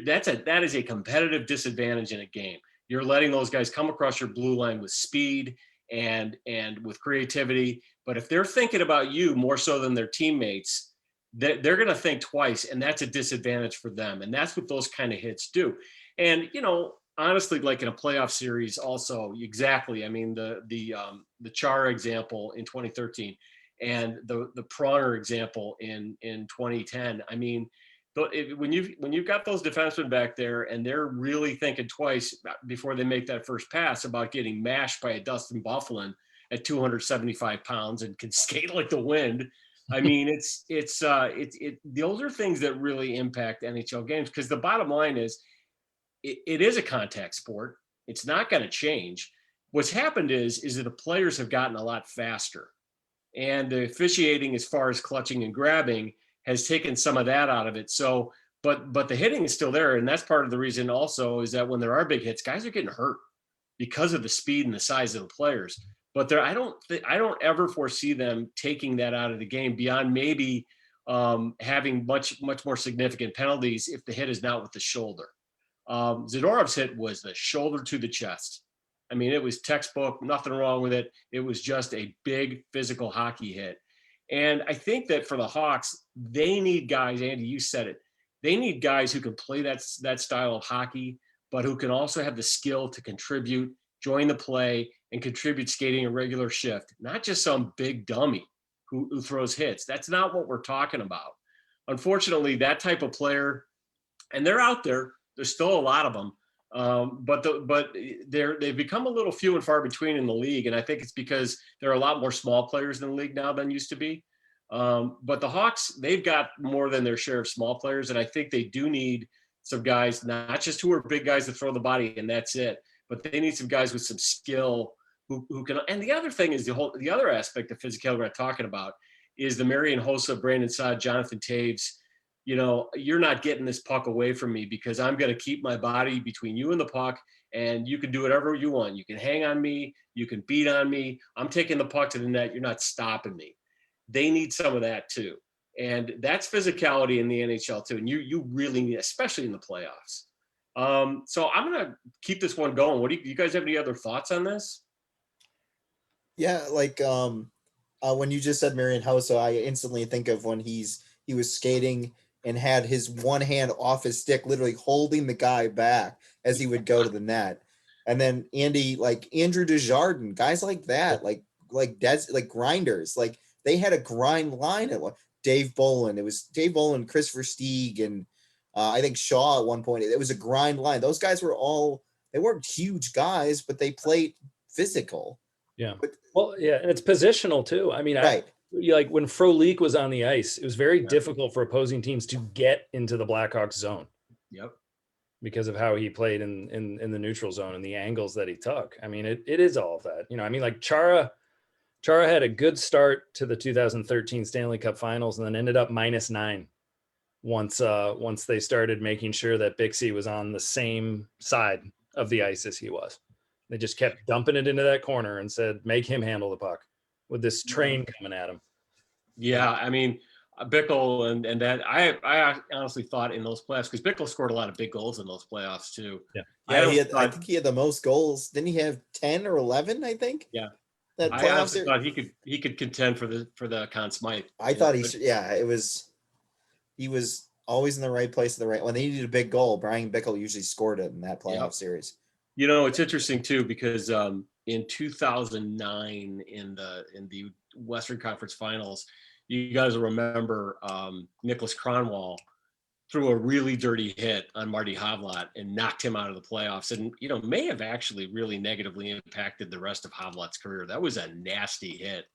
A: That is a competitive disadvantage in a game. You're letting those guys come across your blue line with speed and with creativity. But if they're thinking about you more so than their teammates, they're going to think twice, and that's a disadvantage for them. And that's what those kind of hits do. And you know, honestly, like in a playoff series also, exactly. I mean, the Chara example in 2013 and the Pronger example in 2010. I mean, when you've got those defensemen back there and they're really thinking twice before they make that first pass about getting mashed by a Dustin Bufflin at 275 pounds and can skate like the wind. I mean, those are things that really impact NHL games, because the bottom line is, it is a contact sport. It's not going to change. What's happened is that the players have gotten a lot faster, and the officiating as far as clutching and grabbing has taken some of that out of it. So but the hitting is still there, and that's part of the reason also is that when there are big hits, guys are getting hurt because of the speed and the size of the players. But I don't ever foresee them taking that out of the game beyond maybe having much more significant penalties if the hit is not with the shoulder. Zadorov's hit was the shoulder to the chest. I mean, it was textbook, nothing wrong with it. It was just a big physical hockey hit. And I think that for the Hawks, they need guys, Andy, you said it, they need guys who can play that style of hockey, but who can also have the skill to contribute, join the play, and contribute skating a regular shift, not just some big dummy who throws hits. That's not what we're talking about. Unfortunately, that type of player, and they're out there, there's still a lot of them, but they've become a little few and far between in the league, and I think it's because there are a lot more small players in the league now than used to be. But the Hawks, they've got more than their share of small players, and I think they do need some guys, not just who are big guys that throw the body and that's it, but they need some guys with some skill who can. And the other thing is the other aspect of physicality we're talking about is the Marian Hossa, Brandon Saad, Jonathan Taves. You know, you're not getting this puck away from me because I'm going to keep my body between you and the puck, and you can do whatever you want. You can hang on me. You can beat on me. I'm taking the puck to the net. You're not stopping me. They need some of that too. And that's physicality in the NHL too. And you really need, especially in the playoffs. So I'm going to keep this one going. What do you guys have any other thoughts on this?
B: Yeah, like when you just said Marian Hossa, I instantly think of when he was skating and had his one hand off his stick, literally holding the guy back as he would go to the net. And then Andy, like Andrew Desjardins, guys like that, like grinders, like they had a grind line at one. Dave Bolin, it was Dave Bolin, Christopher Stieg, and I think Shaw at one point. It was a grind line. Those guys they weren't huge guys, but they played physical.
D: Yeah. Well, yeah, and it's positional too. I mean,
B: right.
D: Like when Frolik was on the ice, it was very difficult for opposing teams to get into the Blackhawks zone.
A: Yep.
D: Because of how he played in the neutral zone and the angles that he took. I mean, it is all of that. You know, I mean, like Chara had a good start to the 2013 Stanley Cup Finals and then ended up -9 once they started making sure that Bixby was on the same side of the ice as he was. They just kept dumping it into that corner and said, make him handle the puck with this train coming at him.
A: Yeah, I mean, Bickle and that I honestly thought in those playoffs, because Bickle scored a lot of big goals in those playoffs too.
D: Yeah,
B: I think he had the most goals. Didn't he have 10 or 11? I think.
A: Yeah,
B: that
A: I honestly thought he could contend for the Conn Smythe.
B: I thought he should. Yeah, he was always in the right place at the right when they needed a big goal. Brian Bickle usually scored it in that playoff series.
A: You know, it's interesting too because in 2009 in the Western Conference Finals, you guys will remember Nicholas Kronwall threw a really dirty hit on Marty Havlat and knocked him out of the playoffs, and you know may have actually really negatively impacted the rest of Havlat's career. That was a nasty hit.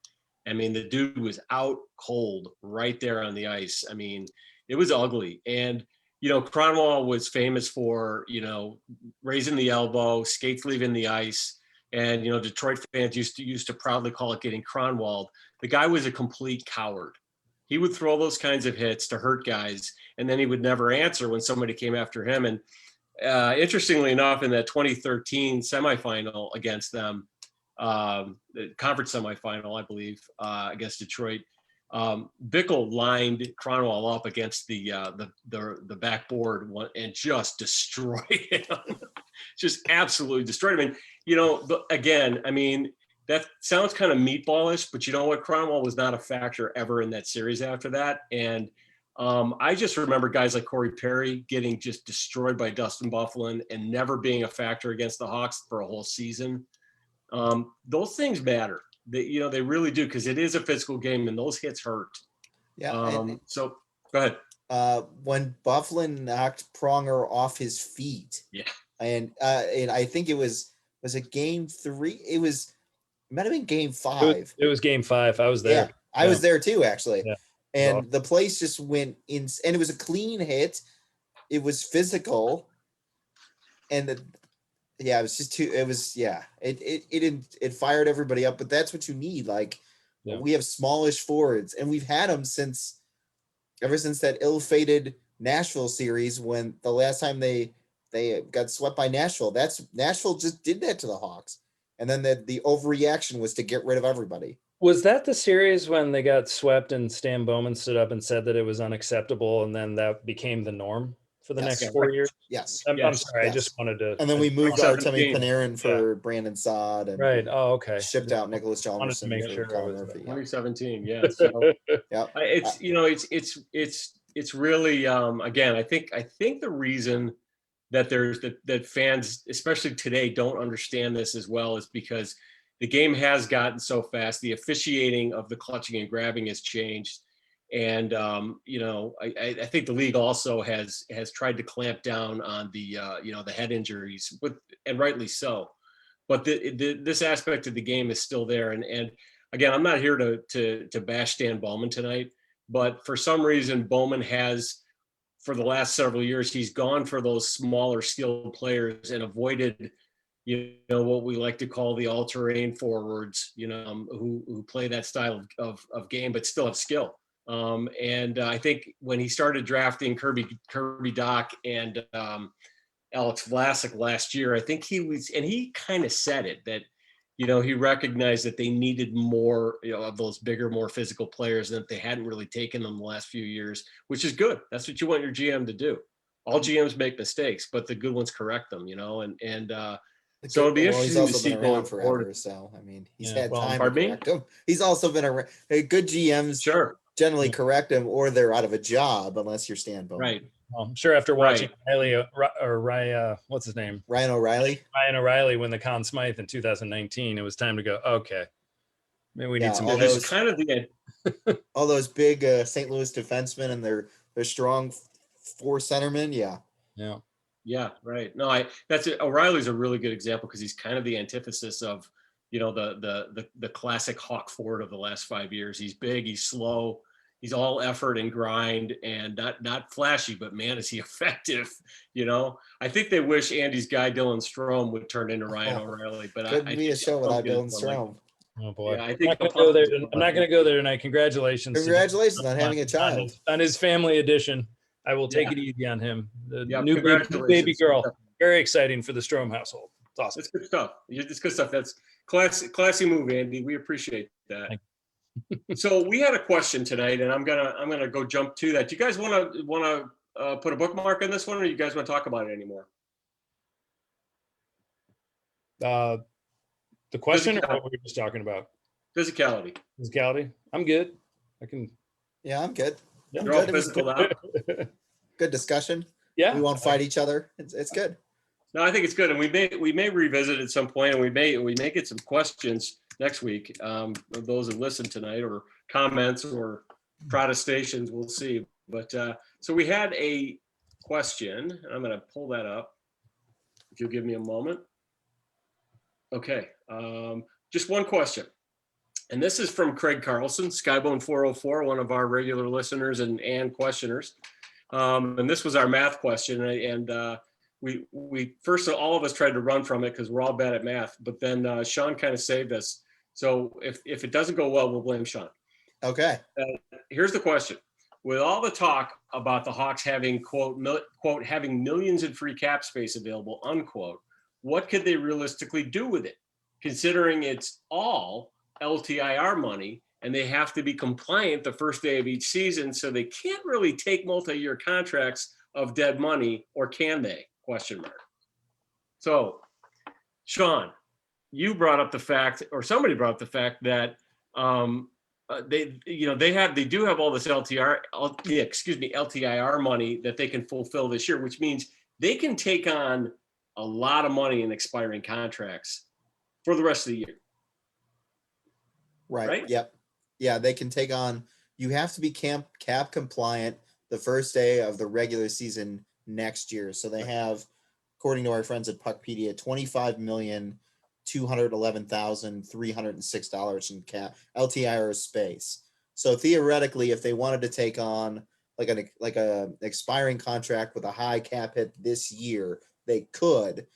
A: I mean, the dude was out cold right there on the ice. I mean, it was ugly. And you know, Kronwall was famous for, you know, raising the elbow, skates leaving the ice. And, you know, Detroit fans used to proudly call it getting Kronwalled. The guy was a complete coward. He would throw those kinds of hits to hurt guys, and then he would never answer when somebody came after him. And interestingly enough, in that 2013 semifinal against them, the conference semifinal, I believe, against Detroit, Bickle lined Kronwall up against the backboard and just destroyed him. Just absolutely destroyed him. And, you know, again, I mean, that sounds kind of meatballish, but you know what? Kronwall was not a factor ever in that series after that. And I just remember guys like Corey Perry getting just destroyed by Dustin Byfuglien and never being a factor against the Hawks for a whole season. Those things matter. You know, they really do, because it is a physical game and those hits hurt.
B: Yeah.
A: So go ahead.
B: When Byfuglien knocked Pronger off his feet.
A: Yeah.
B: And I think it was it game 3? It might have been game 5.
D: It was game 5. I was there.
B: Yeah, I was there too, actually.
D: Yeah.
B: And the place just went in, and it was a clean hit. It was physical. And it was just too, it fired everybody up, but that's what you need. Like, we have smallish forwards, and we've had them ever since that ill-fated Nashville series when the last time they got swept by Nashville. Nashville just did that to the Hawks. And then the overreaction was to get rid of everybody.
D: Was that the series when they got swept and Stan Bowman stood up and said that it was unacceptable, and then that became the norm for the
B: Yes.
D: next 4 years?
B: Yes.
D: I'm
A: Yes.
D: sorry,
B: Yes.
D: I just wanted to.
B: And then we moved
A: 17.
B: Artemi Panarin for Brandon Saad and
D: Right. Oh, okay.
B: shipped out Nicholas
D: Wanted to
B: Chalmerson
D: make
B: for
D: sure I
B: Connor
D: was
B: Murphy. Yeah.
A: 2017. Yeah. So
B: Yep.
A: it's really again, I think the reason that that fans, especially today, don't understand this as well is because the game has gotten so fast. The officiating of the clutching and grabbing has changed. And I think the league also has tried to clamp down on the the head injuries, and rightly so. But this aspect of the game is still there. And again, I'm not here to bash Stan Bowman tonight, but for some reason Bowman has, for the last several years, he's gone for those smaller skilled players and avoided what we like to call the all-terrain forwards, who play that style of game but still have skill. And I think when he started drafting Kirby Dach and Alex Vlasic last year, I think he kind of said it, that he recognized that they needed more of those bigger, more physical players, and that they hadn't really taken them the last few years, which is good. That's what you want your GM to do. All GMs make mistakes, but the good ones correct them, so it'll be interesting to see
B: been
A: going
B: around forever.
A: forward.
B: So I mean, he's
D: Yeah,
B: had
D: well,
B: time to
A: pardon me?
B: correct him. He's also been a good GMs.
A: Sure.
B: Generally correct him, or they're out of a job unless you're Stan Bowman.
A: Right.
D: Well, I'm sure after watching what's his name?
B: Ryan O'Reilly.
D: Ryan O'Reilly win the Conn Smythe in 2019, it was time to go, okay, maybe we need some.
B: all
A: There's
B: those-
A: kind of the
B: All those big St. Louis defensemen and their strong four centermen. Yeah.
D: Yeah.
A: Yeah, right. No, that's it. O'Reilly's a really good example because he's kind of the antithesis of, the classic Hawk forward of the last 5 years. He's big, he's slow, he's all effort and grind, and not flashy, but man, is he effective. I think they wish Andy's guy Dylan Strome would turn into Ryan O'Reilly, but
B: Couldn't be a show without Dylan Strome.
D: Oh boy.
A: Yeah, I
D: I'm
A: think
D: not going to go there. I'm not going to go there tonight. Congratulations. to
B: Congratulations on having a
D: on
B: child.
D: his family edition. I will take
A: Yeah.
D: it easy on him. The
A: Yeah,
D: new baby
A: congratulations.
D: girl. Very exciting for the Strome household. It's awesome.
A: That's good stuff. It's good stuff. That's classy move, Andy. We appreciate that.
D: Thank
A: So we had a question tonight, and I'm gonna go jump to that. Do you guys want to put a bookmark on this one, or you guys want to talk about it anymore?
D: The question, or
A: Physicality.
D: what we were just talking about?
A: Physicality.
D: Physicality. I'm good. I can.
B: Yeah, I'm good. I'm
A: You're all
B: good. It was
A: physical now.
B: good discussion.
D: Yeah.
B: We won't fight each other. It's good.
A: No, I think it's good, and we may revisit at some point, and we may get some questions next week. Of those that listen tonight, or comments, or protestations, we'll see. But so we had a question, and I'm going to pull that up. If you'll give me a moment. Okay, just one question, and this is from Craig Carlson, Skybone 404, one of our regular listeners and questioners. And this was our math question, and we first all of us tried to run from it because we're all bad at math, but then Sean kind of saved us. So if it doesn't go well, we'll blame Sean.
B: Okay.
A: Here's the question: with all the talk about the Hawks having quote having millions in free cap space available, unquote, what could they realistically do with it, considering it's all LTIR money and they have to be compliant the first day of each season, so they can't really take multi-year contracts of dead money, or can they? Question mark. So, Sean, you brought up the fact, or somebody brought up the fact that they do have all this LTIR money that they can fulfill this year, which means they can take on a lot of money in expiring contracts for the rest of the year.
B: Right. Yep. Yeah, they can take on. You have to be cap compliant the first day of the regular season next year. So they have, according to our friends at Puckpedia, $25,211,306 in cap LTIR space. So theoretically, if they wanted to take on like a expiring contract with a high cap hit this year, they could.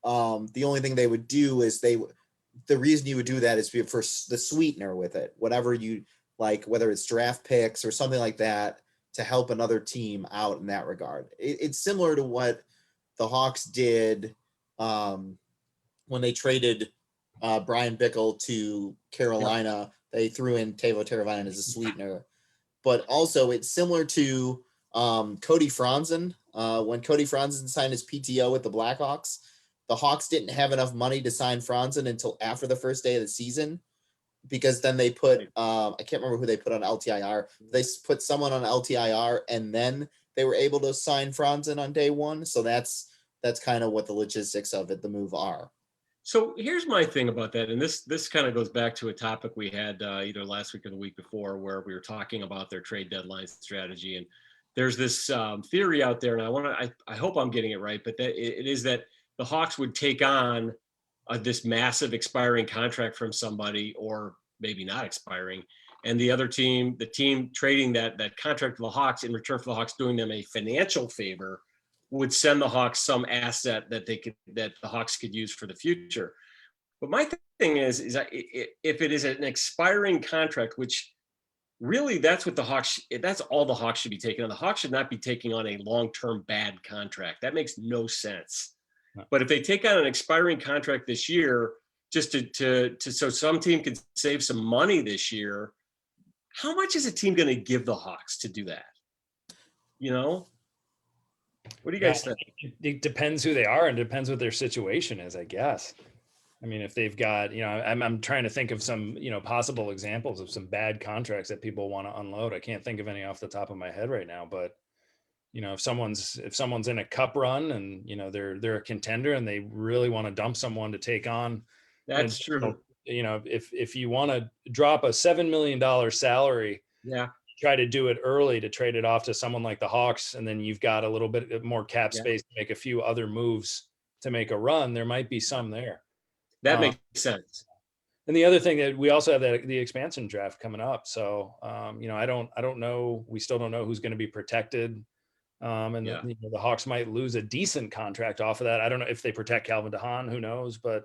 B: The only thing they would do is the reason you would do that is for the sweetener with it, whatever you like, whether it's draft picks or something like that. to help another team out in that regard. It's similar to what the Hawks did when they traded Brian Bickle to Carolina. They threw in Teuvo Teravainen as a sweetener. But also it's similar to Cody Franzen. When Cody Franzen signed his PTO with the Blackhawks, the Hawks didn't have enough money to sign Franzen until after the first day of the season, because then they put I can't remember who they put on LTIR. They put someone on LTIR, and then they were able to sign Franzen on day one. So that's kind of what the logistics of it, the move are.
A: So here's my thing about that, and this kind of goes back to a topic we had either last week or the week before, where we were talking about their trade deadline strategy. And there's this theory out there, and I hope I'm getting it right, but that it is that the Hawks would take on this massive expiring contract from somebody, or maybe not expiring, and the other team, the team trading that contract to the Hawks in return for the Hawks doing them a financial favor, would send the Hawks some asset that the Hawks could use for the future. But my thing is that if it is an expiring contract, which really that's all the Hawks should be taking on. The Hawks should not be taking on a long-term bad contract. That makes no sense. No. But if they take on an expiring contract this year, just to so some team can save some money this year, how much is a team going to give the Hawks to do that? What do you guys think?
D: It depends who they are, and depends what their situation is, I guess. I mean, if they've got, I'm trying to think of some, possible examples of some bad contracts that people want to unload. I can't think of any off the top of my head right now, but if someone's in a cup run and, they're a contender and they really want to dump someone to take on.
A: That's true.
D: If you want to drop a $7 million salary, try to do it early to trade it off to someone like the Hawks, and then you've got a little bit more cap space to make a few other moves to make a run. There might be some there.
A: That makes sense.
D: And the other thing that we also have the expansion draft coming up. So, I don't know. We still don't know who's going to be protected. The Hawks might lose a decent contract off of that. I don't know if they protect Calvin DeHaan, who knows, but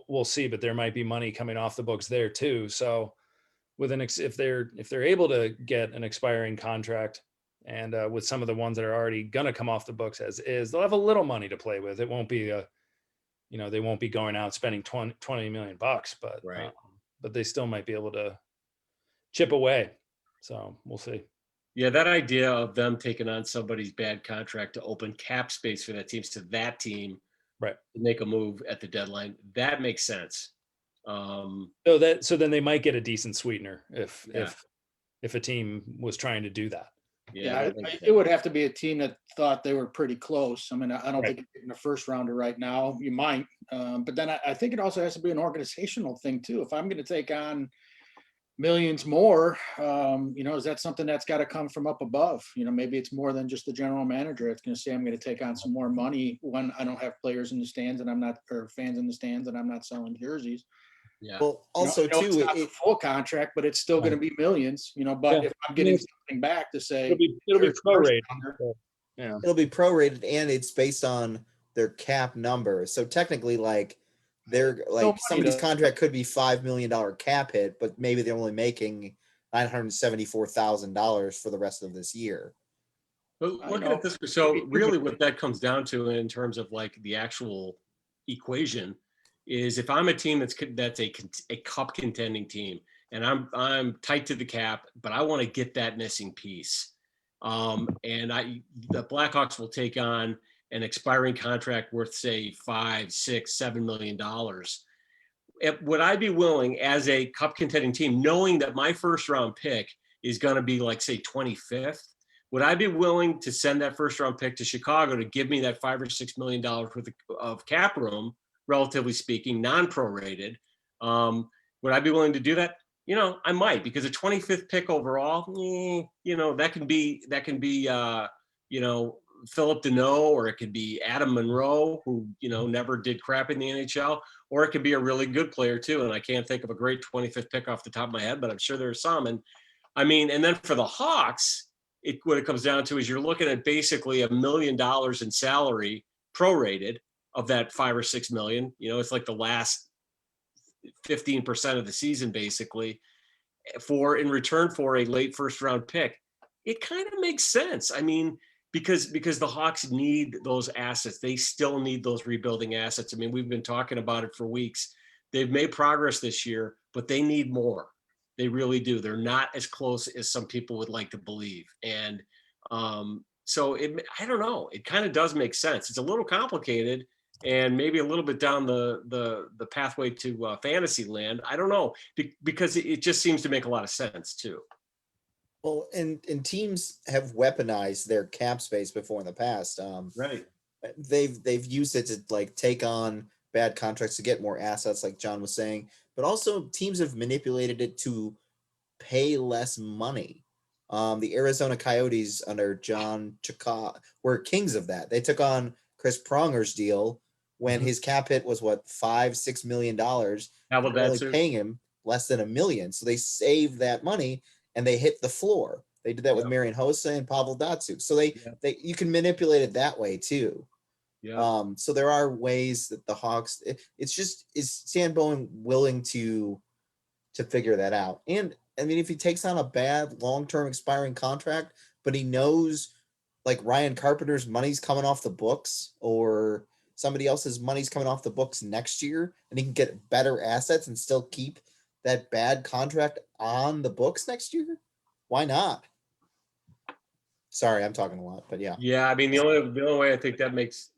D: we'll see, but there might be money coming off the books there too. So, if they're able to get an expiring contract, and with some of the ones that are already going to come off the books as is, they'll have a little money to play with. It won't be they won't be going out spending $20 million, but they still might be able to chip away. So we'll see.
A: Yeah, that idea of them taking on somebody's bad contract to open cap space for that team,
D: right,
A: to make a move at the deadline, that makes sense.
D: So then they might get a decent sweetener if a team was trying to do that.
C: It would have to be a team that thought they were pretty close. I mean, I don't think in a first rounder right now, you might, but then I think it also has to be an organizational thing too. If I'm going to take on millions more, is that something that's got to come from up above? Maybe it's more than just the general manager. It's going to say, I'm going to take on some more money when I don't have players in the stands or fans in the stands, and I'm not selling jerseys.
A: Yeah.
B: Well, also too,
C: it's not a full contract, but it's still going to be millions. But if I'm getting something back to say,
D: it'll be prorated.
B: It'll be prorated, and it's based on their cap number. So technically, somebody's contract could be $5 million cap hit, but maybe they're only making $974,000 for the rest of this year.
A: But look at this. So really, what that comes down to in terms of the actual equation is, if I'm a team that's a cup contending team, and I'm tight to the cap, but I want to get that missing piece, and the Blackhawks will take on an expiring contract worth, say, $5, $6, $7 million. Would I be willing, as a cup contending team, knowing that my first round pick is going to be say 25th, would I be willing to send that first round pick to Chicago to give me that $5 or $6 million worth of cap room, relatively speaking, non-prorated? Would I be willing to do that? I might, because a 25th pick overall, that can be Philip Deneau, or it could be Adam Monroe, who never did crap in the NHL, or it could be a really good player too. And I can't think of a great 25th pick off the top of my head, but I'm sure there are some. And then for the Hawks, what it comes down to is you're looking at basically $1 million in salary prorated of that $5 or $6 million. It's like the last 15% of the season, basically. in return for a late first round pick, it kind of makes sense. I mean, because the Hawks need those assets. They still need those rebuilding assets. I mean, we've been talking about it for weeks. They've made progress this year, but they need more. They really do. They're not as close as some people would like to believe. And so I don't know. It kind of does make sense. It's a little complicated and maybe a little bit down the pathway to fantasy land. I don't know, because it just seems to make a lot of sense too.
B: Well, and teams have weaponized their cap space before in the past.
A: Right.
B: They've used it to like take on bad contracts to get more assets, like John was saying, but also teams have manipulated it to pay less money. The Arizona Coyotes under John Jaeckel were kings of that. They took on Chris Pronger's deal when his cap hit was what, $5-6 million.
A: How about
B: they're
A: that,
B: only
A: sir?
B: paying him less than $1 million. So they saved that money and they hit the floor. They did that with Marian Hossa and Pavel Datsyuk. So they you can manipulate it that way too.
A: Yeah.
B: So there are ways that the Hawks. It's just, is Stan Bowen willing to figure that out? And I mean, if he takes on a bad long-term expiring contract, but he knows like Ryan Carpenter's money's coming off the books or somebody else's money's coming off the books next year, and he can get better assets and still keep that bad contract on the books next year, why not? Sorry, I'm talking a lot, but yeah.
A: Yeah, I mean, the only way I think that makes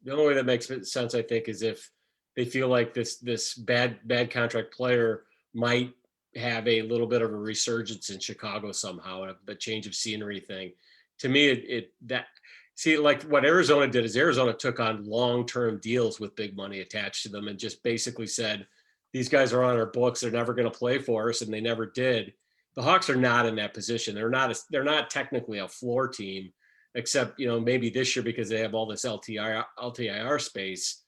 A: sense, I think, is if they feel like this bad contract player might have a little bit of a resurgence in Chicago somehow, a change of scenery thing. To me, like what Arizona did is Arizona took on long-term deals with big money attached to them and just basically said, these guys are on our books, they're never going to play for us, and they never did. The Hawks are not in that position. They're not technically a floor team, except, maybe this year because they have all this LTIR space.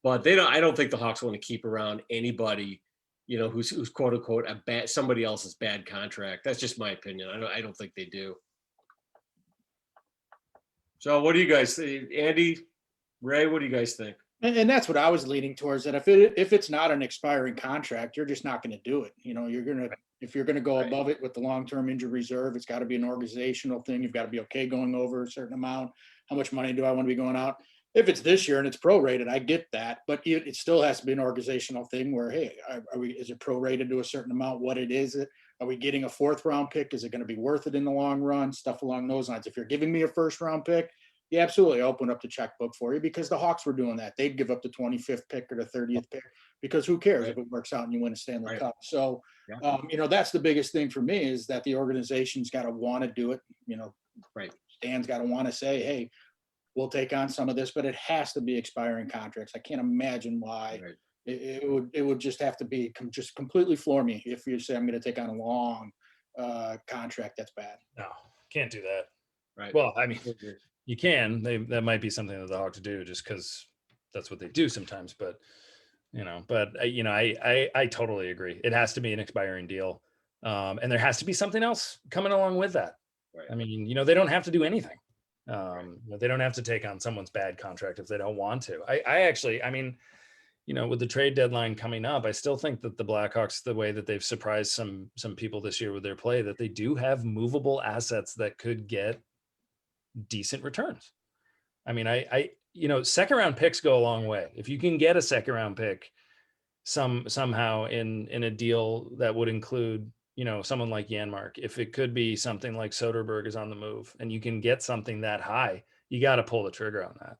A: But I don't think the Hawks want to keep around anybody, who's quote unquote somebody else's bad contract. That's just my opinion. I don't think they do. So what do you guys think? Andy, Ray, what do you guys think?
C: And that's what I was leaning towards, that if it's not an expiring contract, you're just not going to do it. If you're going to go above it with the long-term injury reserve, it's got to be an organizational thing. You've got to be okay going over a certain amount. How much money do I want to be going out? If it's this year and it's prorated, I get that, but it still has to be an organizational thing where, hey, is it prorated to a certain amount? What it is? Are we getting a 4th round pick? Is it going to be worth it in the long run? Stuff along those lines. If you're giving me a 1st round pick, yeah, absolutely, open up the checkbook for you, because the Hawks were doing that. They'd give up the 25th pick or the 30th pick, because who cares if it works out and you win a Stanley Cup. So, that's the biggest thing for me, is that the organization's got to want to do it. Stan's got to want to say, hey, we'll take on some of this, but it has to be expiring contracts. I can't imagine why it would just have to be just completely floor me if you say I'm going to take on a long contract that's bad.
D: No, can't do that.
A: Right.
D: Well, I mean, you can. That might be something that the Hawks do just because that's what they do sometimes. But I totally agree. It has to be an expiring deal, and there has to be something else coming along with that.
A: Right.
D: I mean, they don't have to do anything. They don't have to take on someone's bad contract if they don't want to. I mean, with the trade deadline coming up, I still think that the Blackhawks, the way that they've surprised some people this year with their play, that they do have movable assets that could get decent returns. I mean, second round picks go a long way. If you can get a second round pick somehow in a deal that would include, someone like Janmark, if it could be something like Soderberg is on the move and you can get something that high, you got to pull the trigger on that.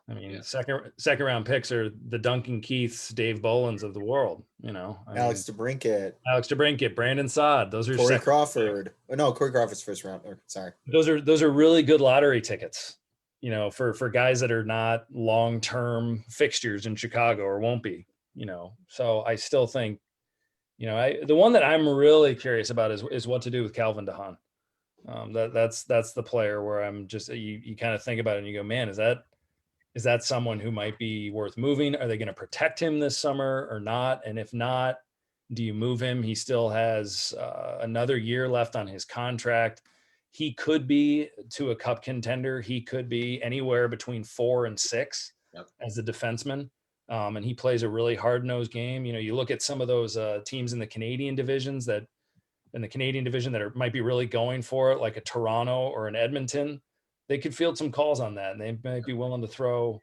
D: I mean, second round picks are the Duncan Keiths, Dave Bolins of the world,
B: Alex
D: DeBrincat, Brandon Saad. Those are
B: Corey Crawford. No, Corey Crawford's 1st round. Sorry.
D: Those are really good lottery tickets, for guys that are not long-term fixtures in Chicago or won't be, So I still think, the one that I'm really curious about is what to do with Calvin DeHaan. That's the player where I'm just, you kind of think about it and you go, man, is that someone who might be worth moving? Are they going to protect him this summer or not? And if not, do you move him? He still has another year left on his contract. He could be to a cup contender. He could be anywhere between 4 and 6 as a defenseman. And he plays a really hard-nosed game. You look at some of those teams in the Canadian divisions that in the Canadian division that might be really going for it, like a Toronto or an Edmonton, they could field some calls on that, and they might be willing to throw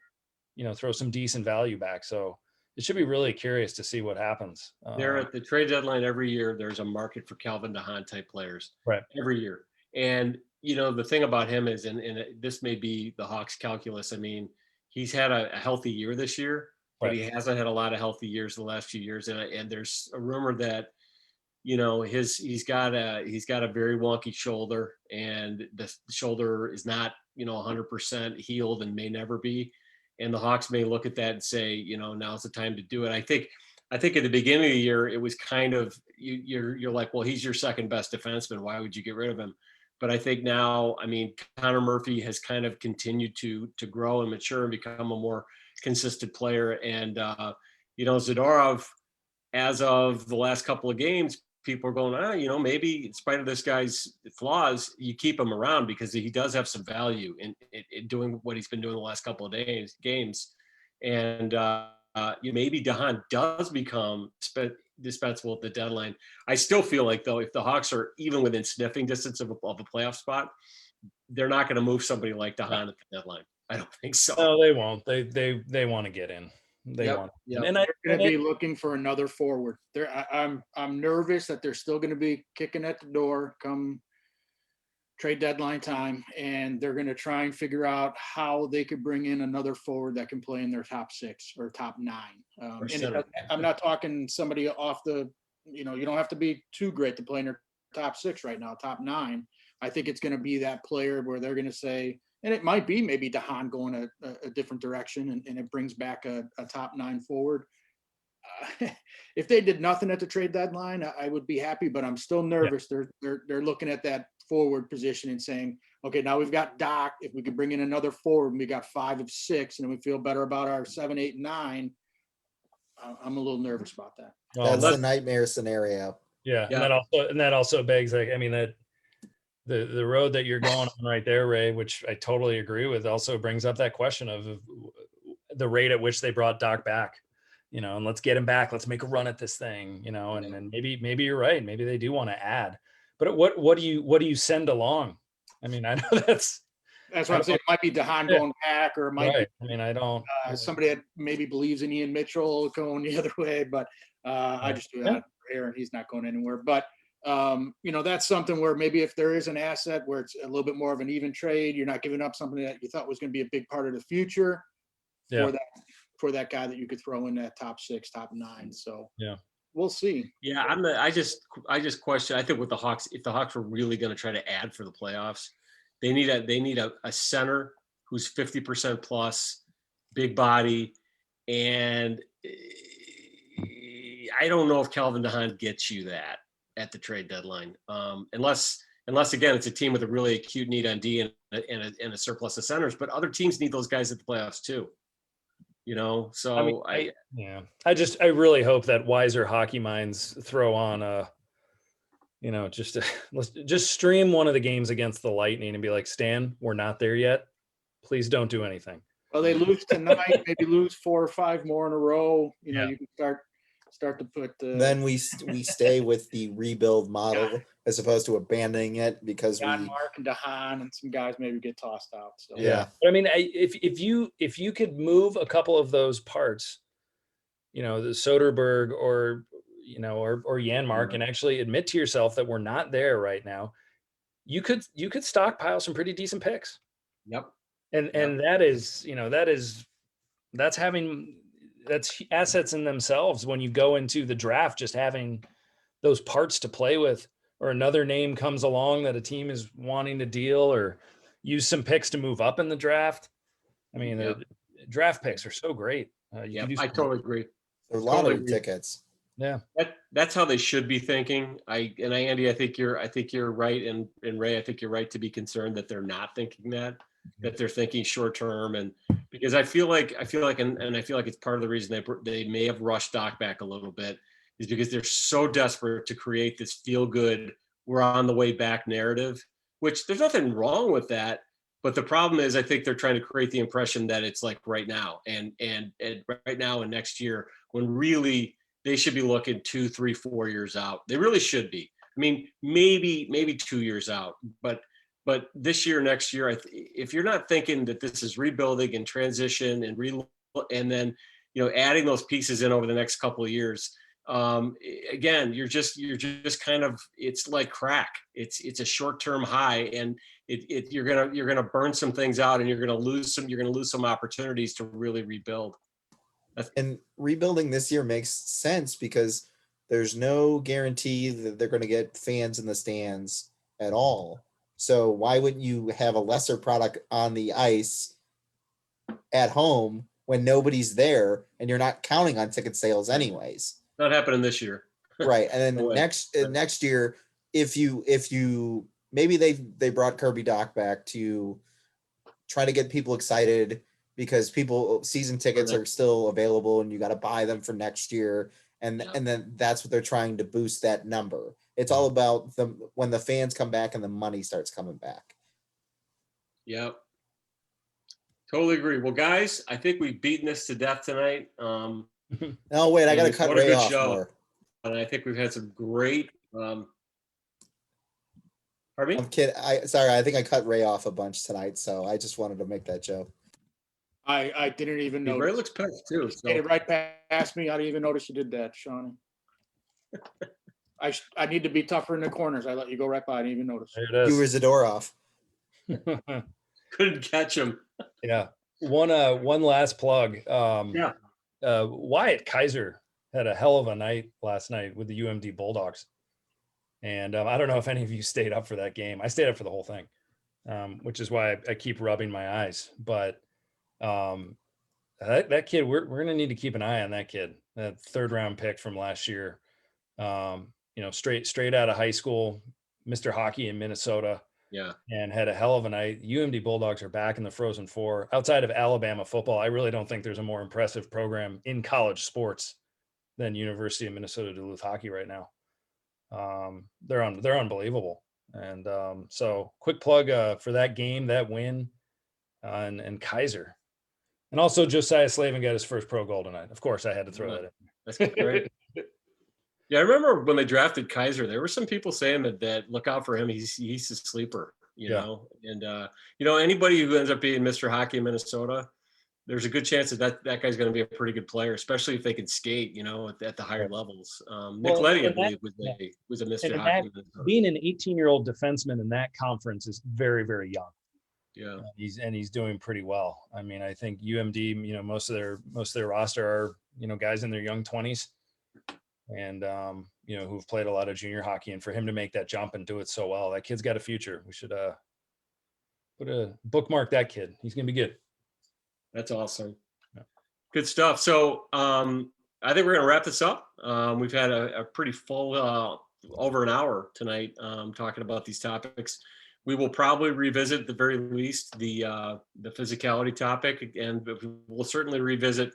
D: some decent value back. So it should be really curious to see what happens.
A: They're at the trade deadline every year. There's a market for Calvin DeHaan type players,
D: right.
A: every year. And, the thing about him is, and this may be the Hawks calculus. I mean, he's had a healthy year this year, but
D: Right.
A: he hasn't had a lot of healthy years the last few years. And there's a rumor that, he's got a very wonky shoulder, and the shoulder is not, 100% healed and may never be. And the Hawks may look at that and say, now's the time to do it. I think at the beginning of the year, it was kind of, you're like, well, he's your second best defenseman. Why would you get rid of him? But I think now, I mean, Connor Murphy has kind of continued to grow and mature and become a more consistent player. And, Zadorov, as of the last couple of games, people are going, maybe in spite of this guy's flaws, you keep him around because he does have some value in doing what he's been doing the last couple of games. And maybe DeHaan does become dispensable at the deadline. I still feel like, though, if the Hawks are even within sniffing distance of a playoff spot, they're not going to move somebody like DeHaan at the deadline. I don't think so.
D: No, they won't. They want to get in. They want.
A: Yep.
C: And they're going to be looking for another forward. I'm nervous that they're still going to be kicking at the door come trade deadline time, and they're going to try and figure out how they could bring in another forward that can play in their top 6 or top 9. And I'm not talking somebody off the, you don't have to be too great to play in their top 6 right now, top 9. I think it's going to be that player where they're going to say, and it might be maybe DeHaan going a different direction, and it brings back a top 9 forward. If they did nothing at the trade deadline, I would be happy, but I'm still nervous. Yeah. They're looking at that forward position and saying, okay, now we've got Dach. If we could bring in another forward, and we got 5 of 6, and we feel better about our 7, 8, and 9. I'm a little nervous about that.
B: That's the nightmare scenario.
D: Yeah. And that also begs, like, I mean, that the road that you're going on right there, Ray, which I totally agree with, also brings up that question of the rate at which they brought Dach back, and let's get him back. Let's make a run at this thing, and maybe you're right. Maybe they do want to add, but what do you send along? I mean, I know that's
C: what I'm saying. It might be DeHaan going back, or it might be,
D: I mean, I don't
C: somebody that maybe believes in Ian Mitchell going the other way, but I just do that for Aaron. He's not going anywhere. But that's something where maybe if there is an asset where it's a little bit more of an even trade, you're not giving up something that you thought was going to be a big part of the future for that guy that you could throw in that top 6, top 9. So we'll see.
A: Yeah, I just question. I think with the Hawks, if the Hawks were really going to try to add for the playoffs, they need a center who's 50% plus, big body, and I don't know if Calvin DeHaan gets you that at the trade deadline, unless again it's a team with a really acute need on D and a surplus of centers. But other teams need those guys at the playoffs too. So I really hope that wiser hockey minds throw on let's just stream one of the games against the Lightning and be like, Stan, we're not there yet. Please don't do anything.
C: Well, they lose tonight, maybe lose 4 or 5 more in a row. You can start to put.
B: Then we stay with the rebuild model as opposed to abandoning it because
C: Mark and DeHaan and some guys maybe get tossed out. So
B: yeah.
D: I mean, if you could move a couple of those parts, the Soderberg or Janmark, and actually admit to yourself that we're not there right now, you could stockpile some pretty decent picks.
A: Yep.
D: And that's assets in themselves when you go into the draft, just having those parts to play with, or another name comes along that a team is wanting to deal or use some picks to move up in the draft. I mean, the draft picks are so great.
A: I totally agree.
B: They're lottery tickets.
D: Yeah.
A: That's how they should be thinking. Andy, I think you're right. And Ray, I think you're right to be concerned that they're not thinking that they're thinking short term. And because I feel like it's part of the reason they may have rushed Dach back a little bit is because they're so desperate to create this feel good, we're on the way back narrative, which there's nothing wrong with that. But the problem is, I think they're trying to create the impression that it's like right now and right now and next year, when really they should be looking 2, 3, 4 years out. They really should be. I mean, maybe 2 years out, but this year, next year, if you're not thinking that this is rebuilding and transition and then, adding those pieces in over the next couple of years, again, you're just kind of, it's like crack. It's a short-term high, and you're gonna burn some things out, and you're gonna lose some opportunities to really rebuild.
B: And rebuilding this year makes sense because there's no guarantee that they're going to get fans in the stands at all. So why wouldn't you have a lesser product on the ice at home when nobody's there and you're not counting on ticket sales anyways?
A: Not happening this year.
B: Right. And then
A: No way.
B: next year, if you maybe they brought Kirby Dach back to try to get people excited because season tickets are still available and you got to buy them for next year. And then that's what they're trying to boost that number. It's all about when the fans come back and the money starts coming back.
A: Yep. Totally agree. Well, guys, I think we've beaten this to death tonight.
B: No, wait, I got to cut
A: what a
B: Ray
A: good
B: off
A: show.
B: more.
A: And I think we've had some great, pardon me?
B: I'm kidding. Sorry, I think I cut Ray off a bunch tonight, so I just wanted to make that joke.
C: I didn't even
A: Ray
C: notice.
A: looks pissed too. So.
C: Hit it right past me. I didn't even notice you did that, Shawnee. I need to be tougher in the corners. I let you go right by. I didn't even notice.
D: There it
B: You were
D: is.
B: Zadorov.
A: Couldn't catch him.
D: Yeah. One last plug.
A: Yeah.
D: Wyatt Kaiser had a hell of a night last night with the UMD Bulldogs. And I don't know if any of you stayed up for that game. I stayed up for the whole thing, which is why I keep rubbing my eyes. But that kid, we're going to need to keep an eye on that kid, that 3rd round pick from last year. Straight out of high school, Mr. Hockey in Minnesota.
A: Yeah.
D: And had a hell of a night. UMD Bulldogs are back in the Frozen Four. Outside of Alabama football, I really don't think there's a more impressive program in college sports than University of Minnesota Duluth hockey right now. They're unbelievable. And so quick plug for that game, that win, and Kaiser. And also Josiah Slavin got his first pro goal tonight. Of course, I had to throw that in.
A: That's great. Yeah, I remember when they drafted Kaiser, there were some people saying that look out for him. He's a sleeper, you know. And anybody who ends up being Mr. Hockey in Minnesota, there's a good chance that guy's going to be a pretty good player, especially if they can skate, at the higher levels. Nick Leddy, I believe, was a Mr. Hockey.
D: Being an 18-year-old defenseman in that conference is very, very young.
A: Yeah,
D: he's doing pretty well. I mean, I think UMD, most of their roster are guys in their young 20s, and who've played a lot of junior hockey. And for him to make that jump and do it so well, that kid's got a future. We should bookmark that kid. He's gonna be good.
A: That's awesome. Yeah. Good stuff. So I think we're gonna wrap this up. We've had a pretty full over an hour tonight talking about these topics. We will probably revisit at the very least the physicality topic, and we'll certainly revisit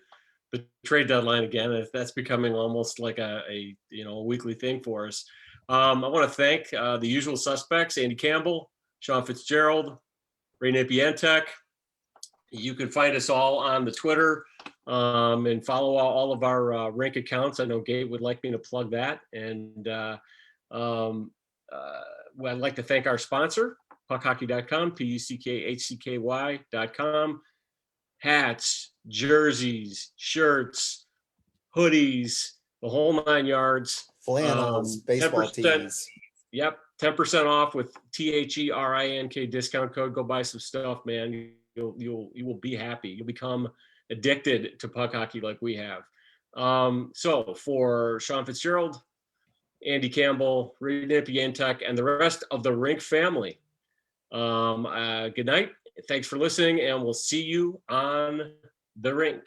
A: the trade deadline again. If that's becoming almost like a weekly thing for us. I want to thank the usual suspects: Andy Campbell, Sean Fitzgerald, Ray Napientek. You can find us all on the Twitter and follow all of our Rink accounts. I know Gabe would like me to plug that. And I'd like to thank our sponsor, puckhockey.com, puckhcky.com. Hats, jerseys, shirts, hoodies, the whole 9 yards.
B: Flannels, baseball
A: 10%,
B: tees.
A: Yep, 10% off with THERINK discount code. Go buy some stuff, man. You will be happy. You'll become addicted to puck hockey like we have. So for Sean Fitzgerald, Andy Campbell, Ray Napientek, and the rest of the Rink family, good night. Thanks for listening, and we'll see you on the rink.